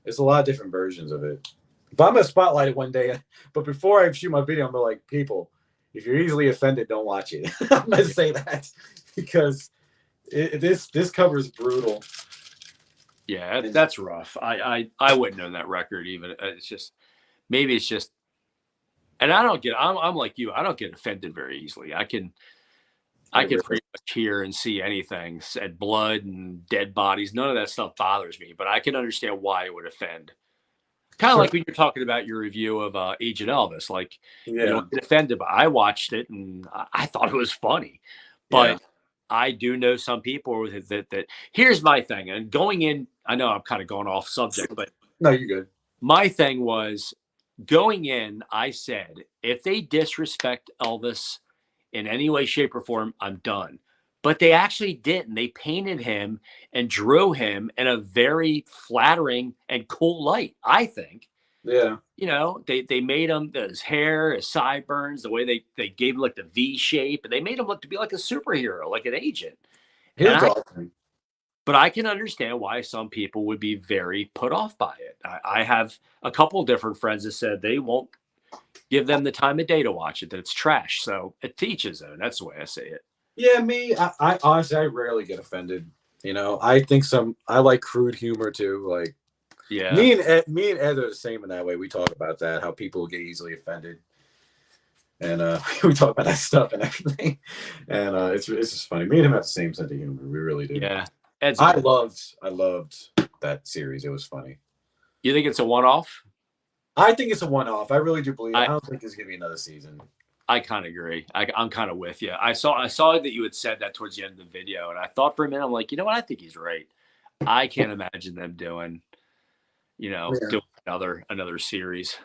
there's a lot of different versions of it. But I'm gonna spotlight it one day. But before I shoot my video, I'm gonna like, people, if you're easily offended, don't watch it. I'm gonna say that because this cover is brutal. Yeah, that's rough. I wouldn't own that record even. It's just maybe it's just, and I don't get. I'm like you. I don't get offended very easily. I can. I could pretty much hear and see anything, said blood and dead bodies. None of that stuff bothers me, but I can understand why it would offend. Kind of like when you're talking about your review of Agent Elvis, like you don't get offended, but I watched it and I thought it was funny. But I do know some people that here's my thing. And going in, I know I'm kind of going off subject, but no, you're good. My thing was going in, I said, if they disrespect Elvis in any way, shape, or form, I'm done. But they actually didn't. They painted him and drew him in a very flattering and cool light, I think. Yeah. You know, they made him, his hair, his sideburns, the way they gave him like the V shape, and they made him look to be like a superhero, like an agent. Awesome. But I can understand why some people would be very put off by it. I have a couple of different friends that said they won't give them the time of day to watch it, that it's trash. So it teaches them. That's the way I say it. Yeah, I honestly, I rarely get offended. You know, I like crude humor too. Like, yeah, me and Ed are the same in that way. We talk about that, how people get easily offended. And we talk about that stuff and everything. And it's just funny. Me and him have the same sense of humor. We really do. Yeah. I loved that series. It was funny. You think it's a one-off? I think it's a one-off. I really do believe. I don't think there's gonna be another season. I kind of agree. I'm kind of with you. I saw that you had said that towards the end of the video, and I thought for a minute, I'm like, you know what? I think he's right. I can't imagine them doing, doing another series.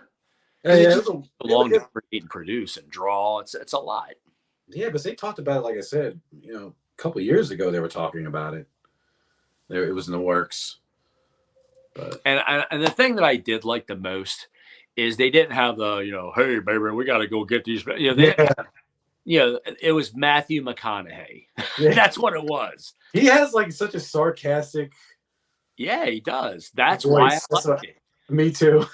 It's so long to create and produce and draw. It's a lot. Yeah, but they talked about it, like I said, a couple of years ago. They were talking about it. It was in the works. But and the thing that I did like the most is they didn't have the hey baby, we got to go get these. It was Matthew McConaughey. Yeah. That's what it was. He has like such a sarcastic. Yeah, he does. That's why I liked it. Me too.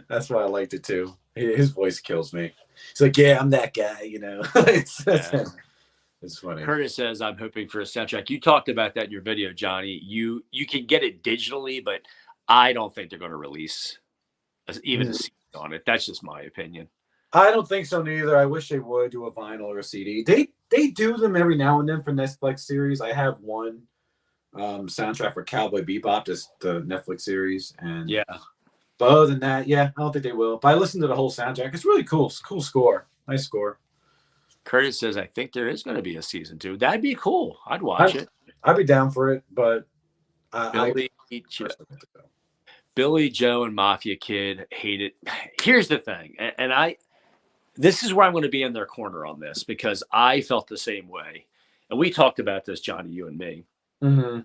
That's why I liked it too. His voice kills me. He's like, yeah, I'm that guy. It's funny. Curtis says, I'm hoping for a soundtrack. You talked about that in your video, Johnny. You can get it digitally, but I don't think they're going to release even a CD on it. That's just my opinion. I don't think so neither. I wish they would do a vinyl or a CD. They do them every now and then for Netflix series. I have one soundtrack for Cowboy Bebop, just the Netflix series. And yeah. But other than that, yeah, I don't think they will. But I listened to the whole soundtrack. It's really cool. It's a cool score. Nice score. Curtis says, I think there is going to be a season 2. That'd be cool. I'd watch it. I'd be down for it, but Billy Joe and Mafia Kid hate it. Here's the thing, and this is where I'm going to be in their corner on this because I felt the same way. And we talked about this, Johnny, you and me. Mm-hmm.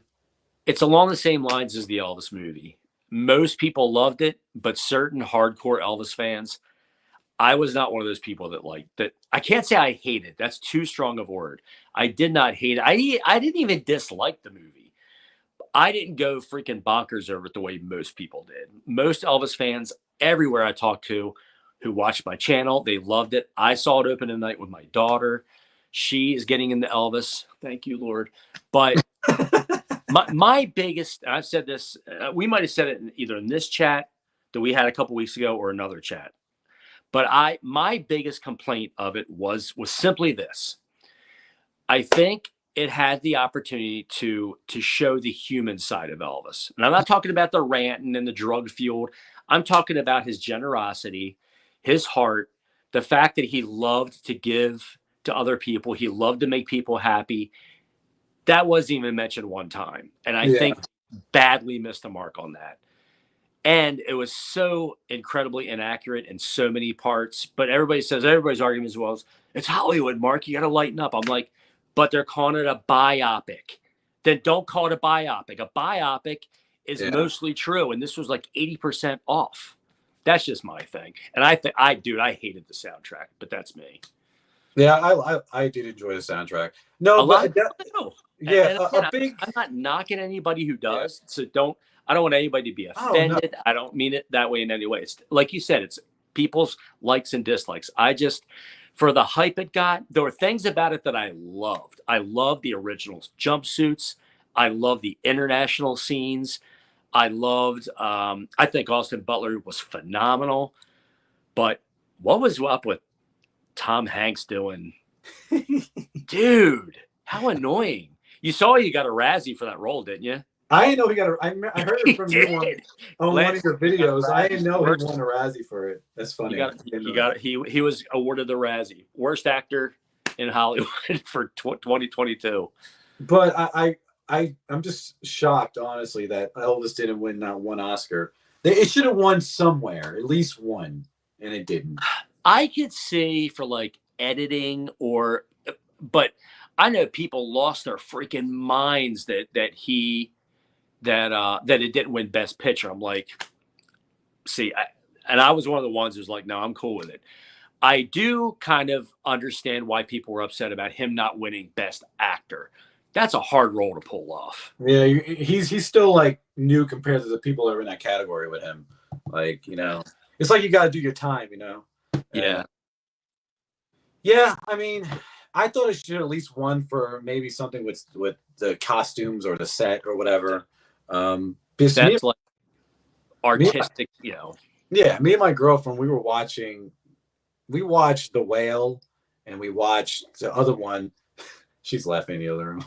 It's along the same lines as the Elvis movie. Most people loved it, but certain hardcore Elvis fans, I was not one of those people that liked that. I can't say I hated. That's too strong of a word. I did not hate it. I didn't even dislike the movie. I didn't go freaking bonkers over it the way most people did. Most Elvis fans everywhere I talked to who watched my channel, they loved it. I saw it open tonight with my daughter. She is getting into Elvis. Thank you, Lord. But my biggest, I've said this, we might have said it either in this chat that we had a couple weeks ago or another chat. But my biggest complaint of it was simply this. I think it had the opportunity to show the human side of Elvis. And I'm not talking about the ranting and the drug fueled. I'm talking about his generosity, his heart, the fact that he loved to give to other people. He loved to make people happy. That wasn't even mentioned one time. And I think badly missed the mark on that. And it was so incredibly inaccurate in so many parts. But everybody's argument as well is, it's Hollywood, Mark. You got to lighten up. I'm like, but they're calling it a biopic. Then don't call it a biopic. A biopic is mostly true. And this was like 80% off. That's just my thing. And I hated the soundtrack, but that's me. Yeah, I did enjoy the soundtrack. No, I'm not knocking anybody who does. So I don't want anybody to be offended. I don't mean it that way in any way. It's like you said, it's people's likes and dislikes. For the hype it got, there were things about it that I loved. I loved the original jumpsuits. I loved the international scenes. I think Austin Butler was phenomenal. But what was up with Tom Hanks doing Dude, how annoying. You saw you got a Razzie for that role, didn't you? I didn't know he got a. I heard He it from you did. on one of Last your year he got a videos. I Razzie didn't for know he worst. won a Razzie for it. That's funny. You got he was awarded the Razzie, worst actor in Hollywood for 2022. But I'm just shocked, honestly, that Elvis didn't win not one Oscar. It should have won somewhere, at least one, and it didn't. I could see for like editing but I know people lost their freaking minds that it didn't win Best Picture. I'm like, see, and I was one of the ones who's like, no, I'm cool with it. I do kind of understand why people were upset about him not winning Best Actor. That's a hard role to pull off. Yeah, he's still like new compared to the people that are in that category with him. Like, it's like you got to do your time, Yeah. Yeah, I mean, I thought it should at least won for maybe something with the costumes or the set or whatever. That's like artistic, Yeah, me and my girlfriend, we watched The Whale, and we watched the other one. She's laughing in the other room.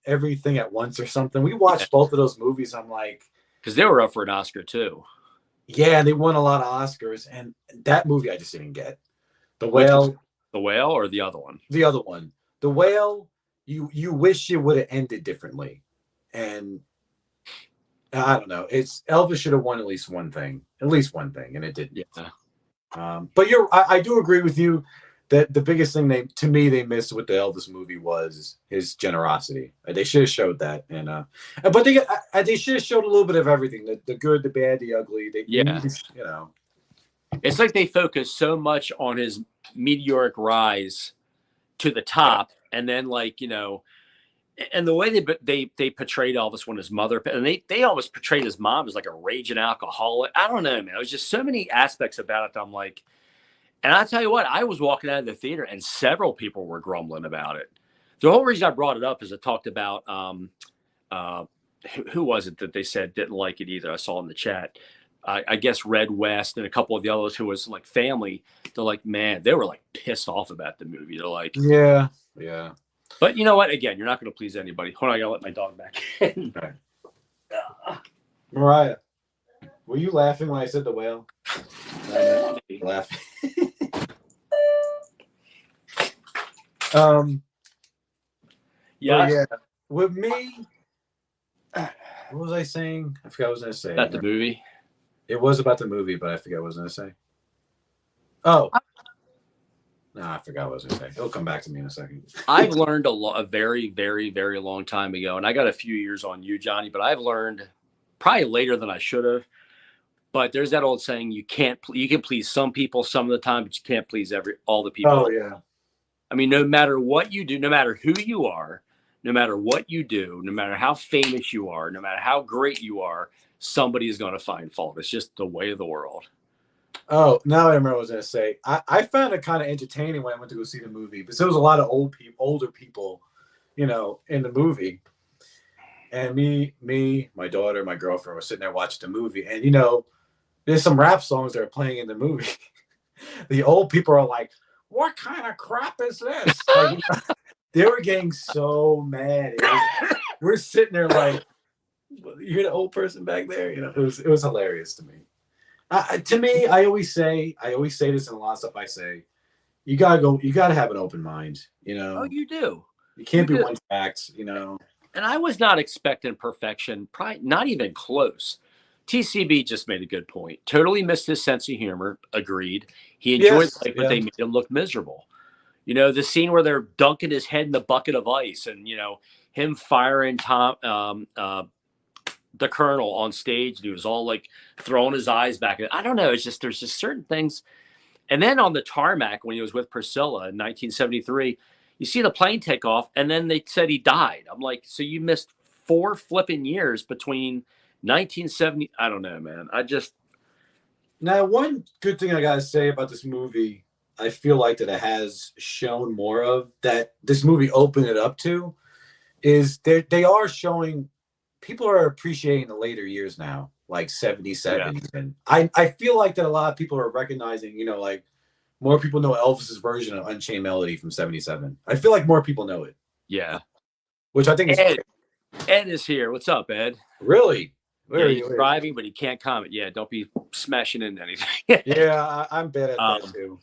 Everything at once or something. We watched both of those movies. I'm like, because they were up for an Oscar too. Yeah, they won a lot of Oscars, and that movie I just didn't get. The Whale. The Whale or the other one? The other one. The Whale, you wish it would have ended differently. And I don't know. Elvis should have won at least one thing, and it didn't. Yeah. But I do agree with you that the biggest thing they missed with the Elvis movie was his generosity. They should have showed that, but they should have showed a little bit of everything: the good, the bad, the ugly. It's like they focused so much on his meteoric rise to the top, and then and the way they portrayed Elvis when his mother, and they almost portrayed his mom as like a raging alcoholic. I don't know, man. It was just so many aspects about it that I'm like, and I tell you what, I was walking out of the theater and several people were grumbling about it. The whole reason I brought it up is it talked about who was it that they said didn't like it either? I saw in the chat. I guess Red West and a couple of the others who was like family. They're like, man, they were like pissed off about the movie. They're like, yeah. But you know what? Again, you're not going to please anybody. Hold on, I got to let my dog back in. Right. Mariah, were you laughing when I said The Whale? Laughing. Yeah. With me, what was I saying? I forgot what I was going to say. About the movie? It was about the movie, but I forgot what I was going to say. Oh. No, I forgot what I was going to say. It'll come back to me in a second. I've learned a very, very, very long time ago, and I got a few years on you, Johnny, but I've learned probably later than I should have. But there's that old saying, you can please some people some of the time, but you can't please all the people. Oh, yeah. I mean, no matter what you do, no matter who you are, no matter what you do, no matter how famous you are, no matter how great you are, somebody is going to find fault. It's just the way of the world. Oh, now I remember what I was going to say. I found it kind of entertaining when I went to go see the movie because there was a lot of older people, in the movie. And me, my daughter, my girlfriend were sitting there watching the movie. And, there's some rap songs that are playing in the movie. The old people are like, what kind of crap is this? Like, they were getting so mad. We're sitting there like, you're the old person back there. It was hilarious to me. To me, I always say this in a lot of stuff I say, you gotta have an open mind, Oh, you do. You can't be one fact, And I was not expecting perfection, probably not even close. TCB just made a good point. Totally missed his sense of humor. Agreed. He enjoyed life, but they made him look miserable. The scene where they're dunking his head in the bucket of ice and, him firing the Colonel on stage. And he was all like throwing his eyes back. I don't know. It's just, there's just certain things. And then on the tarmac, when he was with Priscilla in 1973, you see the plane take off and then they said he died. I'm like, so you missed 4 flipping years between 1970. I don't know, man. Now, one good thing I got to say about this movie, I feel like that it has shown more of that this movie opened it up to is they are showing people are appreciating the later years now, like 77. Yeah. And I feel like that a lot of people are recognizing, like more people know Elvis's version of Unchained Melody from '77. I feel like more people know it. Yeah. Which I think is Ed, Ed is here. What's up, Ed? really. Yeah, he's driving, but he can't comment. Yeah, don't be smashing into anything. Yeah, I'm bad at that too.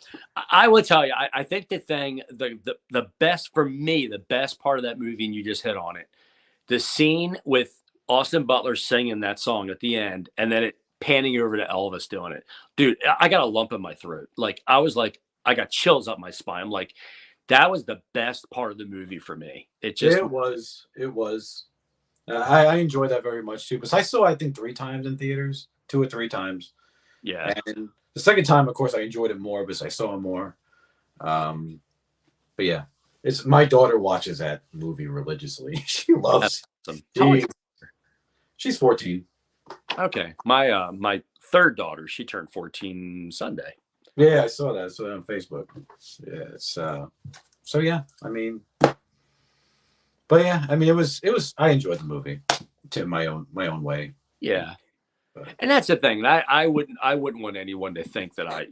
I will tell you, I think the best for me, the best part of that movie, and you just hit on it, the scene with Austin Butler singing that song at the end, and then it panning over to Elvis doing it. Dude, I got a lump in my throat. Like I got chills up my spine. I'm like, that was the best part of the movie for me. It was. I enjoyed that very much too. Because I saw, I think, 3 times in theaters, 2 or 3 times. Yeah. And the second time, of course, I enjoyed it more because I saw it more. But yeah, it's my daughter watches that movie religiously. She loves. Awesome. She's 14. Okay, my third daughter, she turned 14 Sunday. Yeah, I saw that. I saw that on Facebook. Yeah, it's so yeah. I mean, but yeah, I mean, it was. I enjoyed the movie, to my own way. Yeah, and that's the thing. I wouldn't want anyone to think that I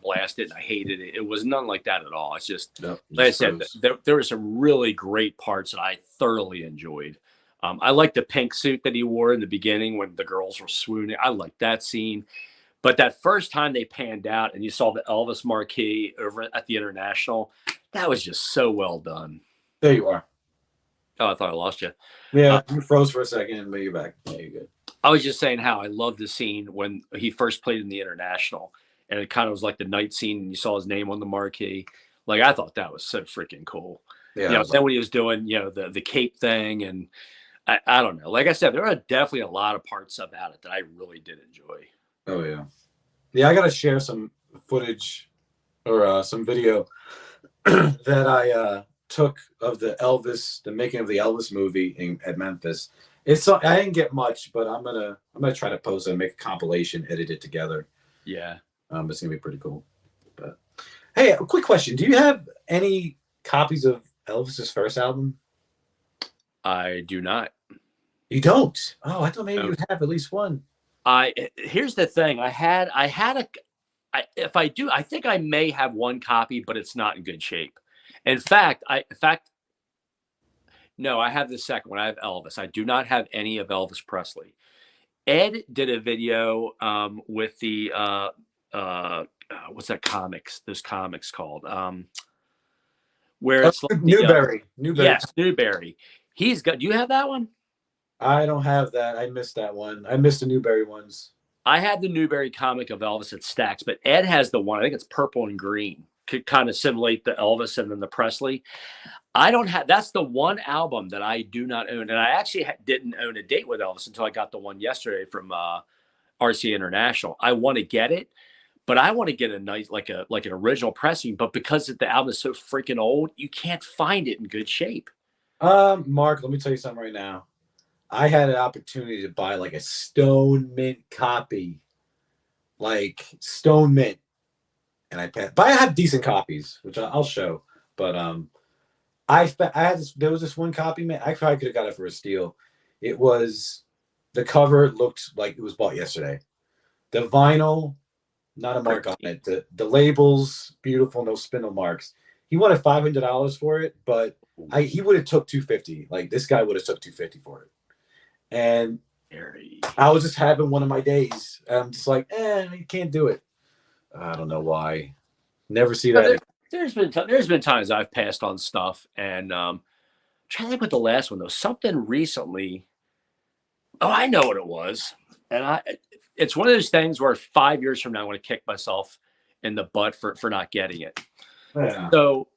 blasted and I hated it. It was none like that at all. It's just, like I said, there were some really great parts that I thoroughly enjoyed. I liked the pink suit that he wore in the beginning when the girls were swooning. I liked that scene. But that first time they panned out and you saw the Elvis marquee over at the International, that was just so well done. There you are. Oh, I thought I lost you. Yeah, you froze for a second, but you're back. Yeah, you're good. I was just saying how I loved the scene when he first played in the International. And it kind of was like the night scene and you saw his name on the marquee. Like, I thought that was so freaking cool. Yeah. Then when he was doing, the cape thing and I don't know. Like I said, there are definitely a lot of parts about it that I really did enjoy. Oh yeah, yeah. I gotta share some footage or some video that I took of the making of the Elvis movie at Memphis. I didn't get much, but I'm gonna try to post it and make a compilation, edit it together. Yeah, it's gonna be pretty cool. But hey, a quick question: do you have any copies of Elvis's first album? I do not. You don't? Oh, I thought maybe you'd have at least one. Here's the thing. If I do, I think I may have one copy, but it's not in good shape. In fact, no, I have the second one. I have Elvis. I do not have any of Elvis Presley. Ed did a video with the what's that comics? Those comics called where it's like Newberry. Yes, Newberry. He's got. Do you have that one? I don't have that. I missed that one. I missed the Newberry ones. I have the Newberry comic of Elvis at Stax, but Ed has the one. I think it's purple and green. Could kind of simulate the Elvis and then the Presley. I don't have. That's the one album that I do not own, and I actually didn't own a date with Elvis until I got the one yesterday from RC International. I want to get it, but I want to get a nice like an original pressing. But because the album is so freaking old, you can't find it in good shape. Mark, let me tell you something right now. I had an opportunity to buy like a Stone Mint copy, like Stone Mint, and I passed. But I have decent copies, which I'll show. But there was this one copy, man. I probably could have got it for a steal. It was the cover looked like it was bought yesterday. The vinyl, not a mark on it. The labels, beautiful, no spindle marks. He wanted $500 for it, but he would have took $250. Like this guy would have took $250 for it. And I was just having one of my days. I'm just like, you can't do it. I don't know why. Never see that. There's been times I've passed on stuff, and trying to think what the last one though. Something recently. Oh, I know what it was, and it's one of those things where 5 years from now I'm going to kick myself in the butt for not getting it. Yeah. So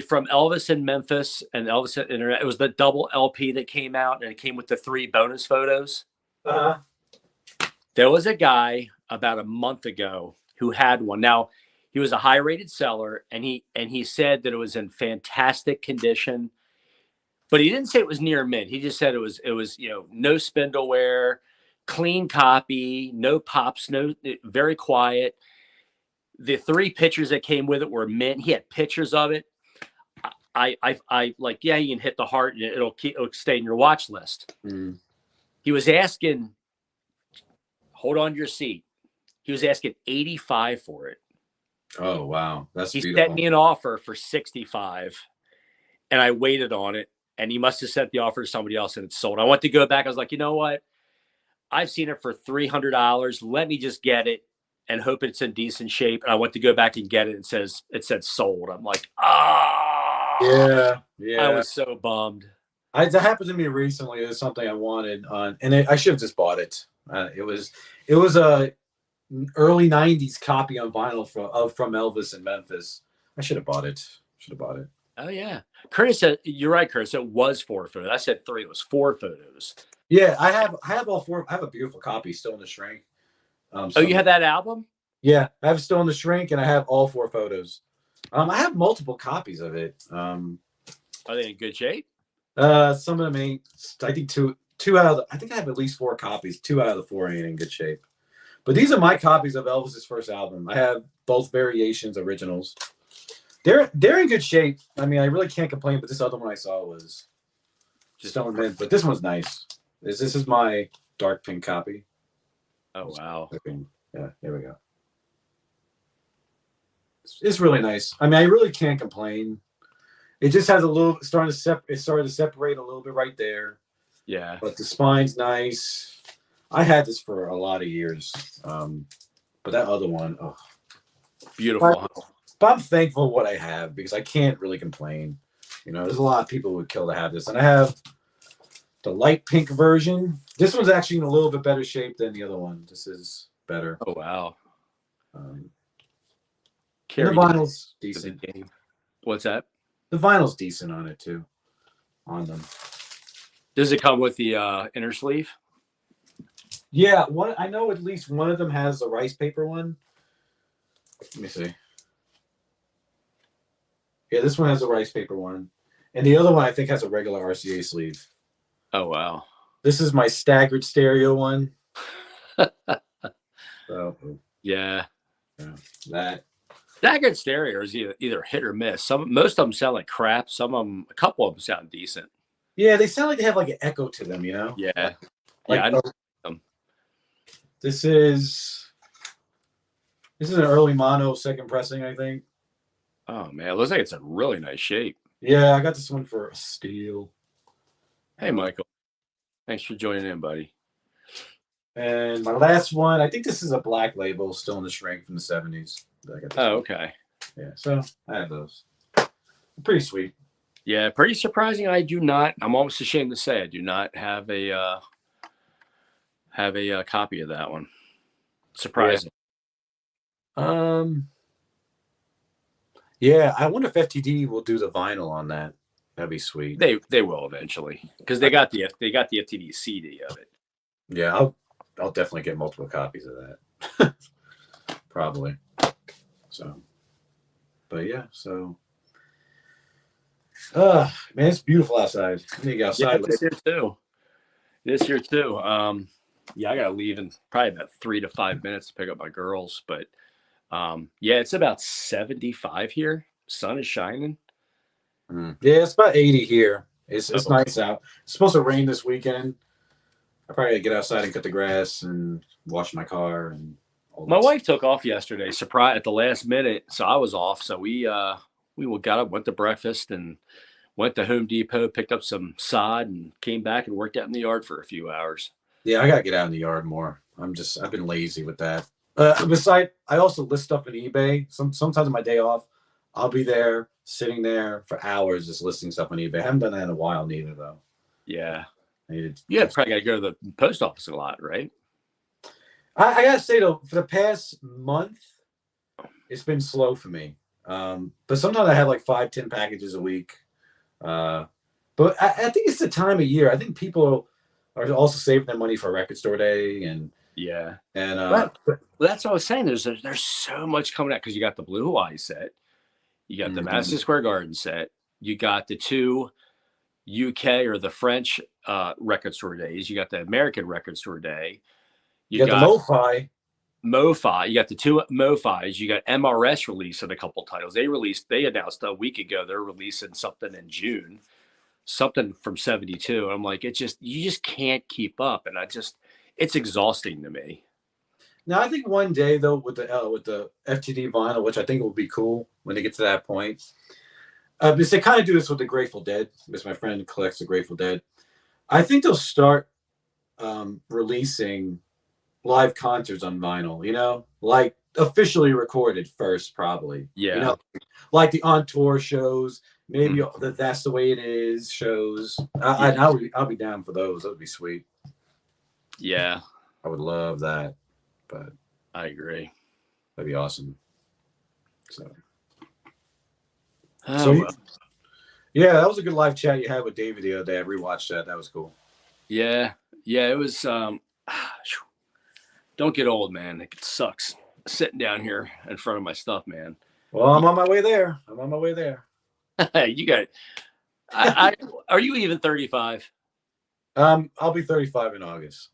from Elvis in Memphis and Elvis at Internet, it was the double LP that came out, and it came with the 3 bonus photos. There was a guy about a month ago who had one. Now he was a high-rated seller, and he said that it was in fantastic condition, but he didn't say it was near mint. He just said it was no spindle wear, clean copy, no pops, very quiet. The 3 pictures that came with it were mint. He had pictures of it. I like, yeah, you can hit the heart and it'll stay in your watch list. Mm. He was asking, hold on to your seat. He was asking $85 for it. Oh wow, that's He sent beautiful. me an offer for 65, and I waited on it. And he must have sent the offer to somebody else, and it's sold. I went to go back. I was like, you know what? I've seen it for $300. Let me just get it and hope it's in decent shape. And I went to go back and get it. It said sold. I'm like, ah, Yeah, I yeah. was so bummed. That happened to me recently. It was something I wanted on, and I should have just bought it. It was a early '90s copy on vinyl from Elvis in Memphis. I should have bought it. Should have bought it. Oh yeah, Curtis said you're right, Curtis. It was 4 photos. I said 3. It was 4 photos. Yeah, I have all four. I have a beautiful copy still in the shrink. Oh, you Somewhere. had that album? Yeah, I have still in the shrink, and I have all 4 photos. I have multiple copies of it. Are they in good shape? Some of them ain't. I think two out of I think I have at least 4 copies. 2 out of the 4 ain't in good shape. But these are my copies of Elvis's first album. I have both variations, originals. They're in good shape. I mean, I really can't complain. But this other one I saw was Just stone mint. But this one's nice. This is my dark pink copy. oh wow. Yeah, here we go. It's really nice. I mean, I really can't complain. It just has a little It's started to separate a little bit right there. Yeah. But the spine's nice. I had this for a lot of years. But that other one, oh. Beautiful. But I'm thankful for what I have because I can't really complain. You know, there's a lot of people who would kill to have this. And I have the light pink version. This one's actually in a little bit better shape than the other one. This is better. Oh wow. The Carrie vinyl's did decent. the game. What's that? The vinyl's decent on it too. On them. Does it come with the inner sleeve? Yeah, I know at least one of them has the rice paper one. Let me see. Yeah, this one has a rice paper one. And the other one I think has a regular RCA sleeve. Oh wow. This is my staggered stereo one. So Yeah. that. Staggered stereo is either hit or miss. Most of them sound like crap. A couple of them sound decent. Yeah, they sound like they have like an echo to them, you know? Yeah. Like, Yeah. This is an early mono second pressing, I think. Oh man, it looks like it's in really nice shape. Yeah, I got this one for a steal. Hey Michael. Thanks for joining in, buddy. And my last one, I think this is a black label, still in the shrink from the 70s. Oh, okay. Yeah, so I have those. Pretty sweet. Yeah, pretty surprising. I'm almost ashamed to say I do not have a copy of that one. Surprising. Yeah, I wonder if FTD will do the vinyl on that. That'd be sweet. They will eventually because they got the FTD CD of it. Yeah, I'll definitely get multiple copies of that. Probably. So, but yeah, so. Man, it's beautiful outside. I need to get outside. Yeah, this year too. Yeah, I gotta leave in probably about 3 to 5 minutes to pick up my girls. But yeah, it's about 75 here. Sun is shining. Yeah, it's about 80 here. It's nice out. It's supposed to rain this weekend. I probably gotta get outside and cut the grass and wash my car and all My that wife took off yesterday, surprise at the last minute, so I was off. So we got up, went to breakfast, and went to Home Depot, picked up some sod, and came back and worked out in the yard for a few hours. Yeah, I gotta get out in the yard more. I've been lazy with that. I also list stuff on eBay. Sometimes on my day off, I'll be there, sitting there for hours just listing stuff on eBay. I haven't done that in a while neither, though. Yeah. Yeah, Probably got to go to the post office a lot, right? I gotta say though, for the past month, it's been slow for me. But sometimes I have like 5-10 packages a week. But I think it's the time of year. I think people are also saving their money for Record Store Day and that's what I was saying. There's so much coming out because you got the Blue Hawaii set, you got the Madison Square Garden set, you got the 2 UK or the French Record Store Days, you got the American Record Store Day, you got the MoFi, you got the 2 MoFis, you got MRS releasing a couple titles. They announced a week ago they're releasing something in June, something from 72. I'm like, you just can't keep up, and it's exhausting to me. Now I think one day though with the FTD vinyl, which I think will be cool when they get to that point, because they kind of do this with the Grateful Dead. Because my friend collects the Grateful Dead. I think they'll start releasing live concerts on vinyl. You know, like officially recorded first, probably. You Yeah. know, like the on tour shows. Maybe Mhm. the That's the Way It Is shows. Yeah. I'll be down for those. That would be sweet. Yeah, I would love that, but I agree. that'd be awesome. Oh, well. Yeah, that was a good live chat you had with David the other day. I rewatched that. That was cool. Yeah. Yeah, it was don't get old, man. It sucks sitting down here in front of my stuff, man. Well, I'm on my way there. I'm on my way there. You got I are you even 35? I'll be 35 in August.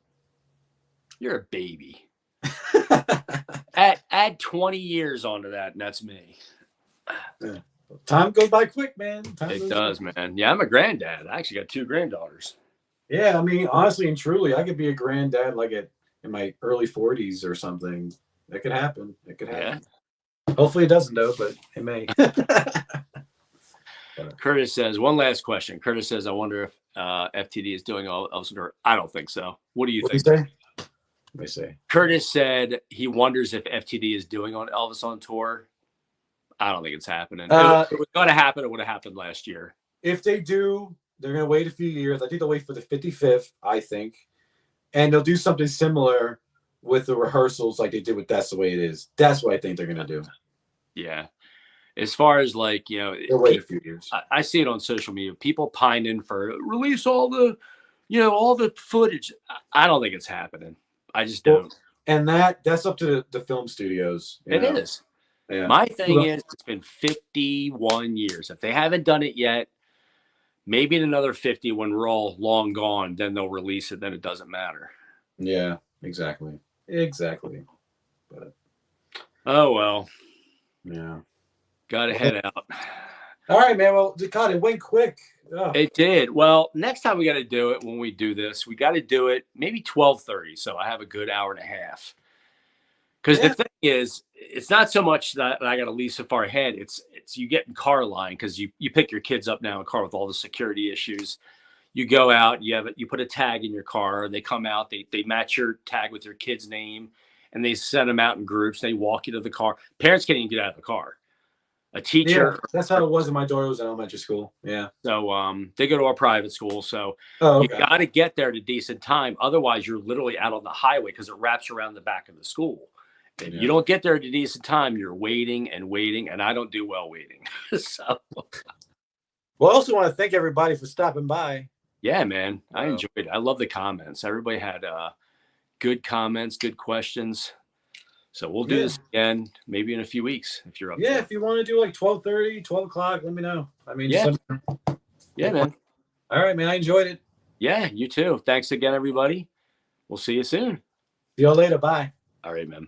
You're a baby. Add 20 years onto that, and that's me. Yeah. Time goes by quick, man. It does, man. Yeah, I'm a granddad. I actually got 2 granddaughters. Yeah, I mean, honestly and truly, I could be a granddad like in my early 40s or something. That could happen. It could happen. Yeah. Hopefully it doesn't, though, but it may. Curtis says, one last question. Curtis says, I wonder if FTD is doing all else. I don't think so. What do you think? Let me say. Curtis said he wonders if FTD is doing on Elvis on tour. I don't think it's happening. It was going to happen. It would have happened last year. If they do, they're going to wait a few years. I think they'll wait for the 55th, I think. And they'll do something similar with the rehearsals like they did with That's the Way It Is. That's what I think they're going to do. Yeah. As far as like, they'll wait a few years. I see it on social media. People pining for release all the, all the footage. I don't think it's happening. I just don't. And that's up to the film studios. It is. Yeah. My thing is, it's been 51 years. If they haven't done it yet, maybe in another 50, when we're all long gone, then they'll release it. Then it doesn't matter. Yeah, exactly. But oh well. Yeah. Got to head out. All right, man. Well, God, it went quick. Oh. It did. Well, next time we got to do it when we do this. We got to do it maybe 12:30, so I have a good hour and a half. Because the thing is, it's not so much that I got to leave so far ahead. It's you get in car line because you pick your kids up now in a car with all the security issues. You go out, you put a tag in your car. They come out, they match your tag with your kid's name, and they send them out in groups. They walk you to the car. Parents can't even get out of the car. A teacher. Yeah, that's how it was when my daughter was in elementary school. Yeah. So they go to a private school. So you got to get there at a decent time. Otherwise, you're literally out on the highway because it wraps around the back of the school. If you don't get there at a decent time, you're waiting and waiting, and I don't do well waiting. So, well, I also want to thank everybody for stopping by. Yeah, man, I enjoyed it. I love the comments. Everybody had good comments, good questions. So we'll do this again, maybe in a few weeks if you're up. Yeah, if you want to do like 12:30, 12 o'clock, let me know. I mean, yeah, man. All right, man. I enjoyed it. Yeah, you too. Thanks again, everybody. We'll see you soon. See y'all later. Bye. All right, man.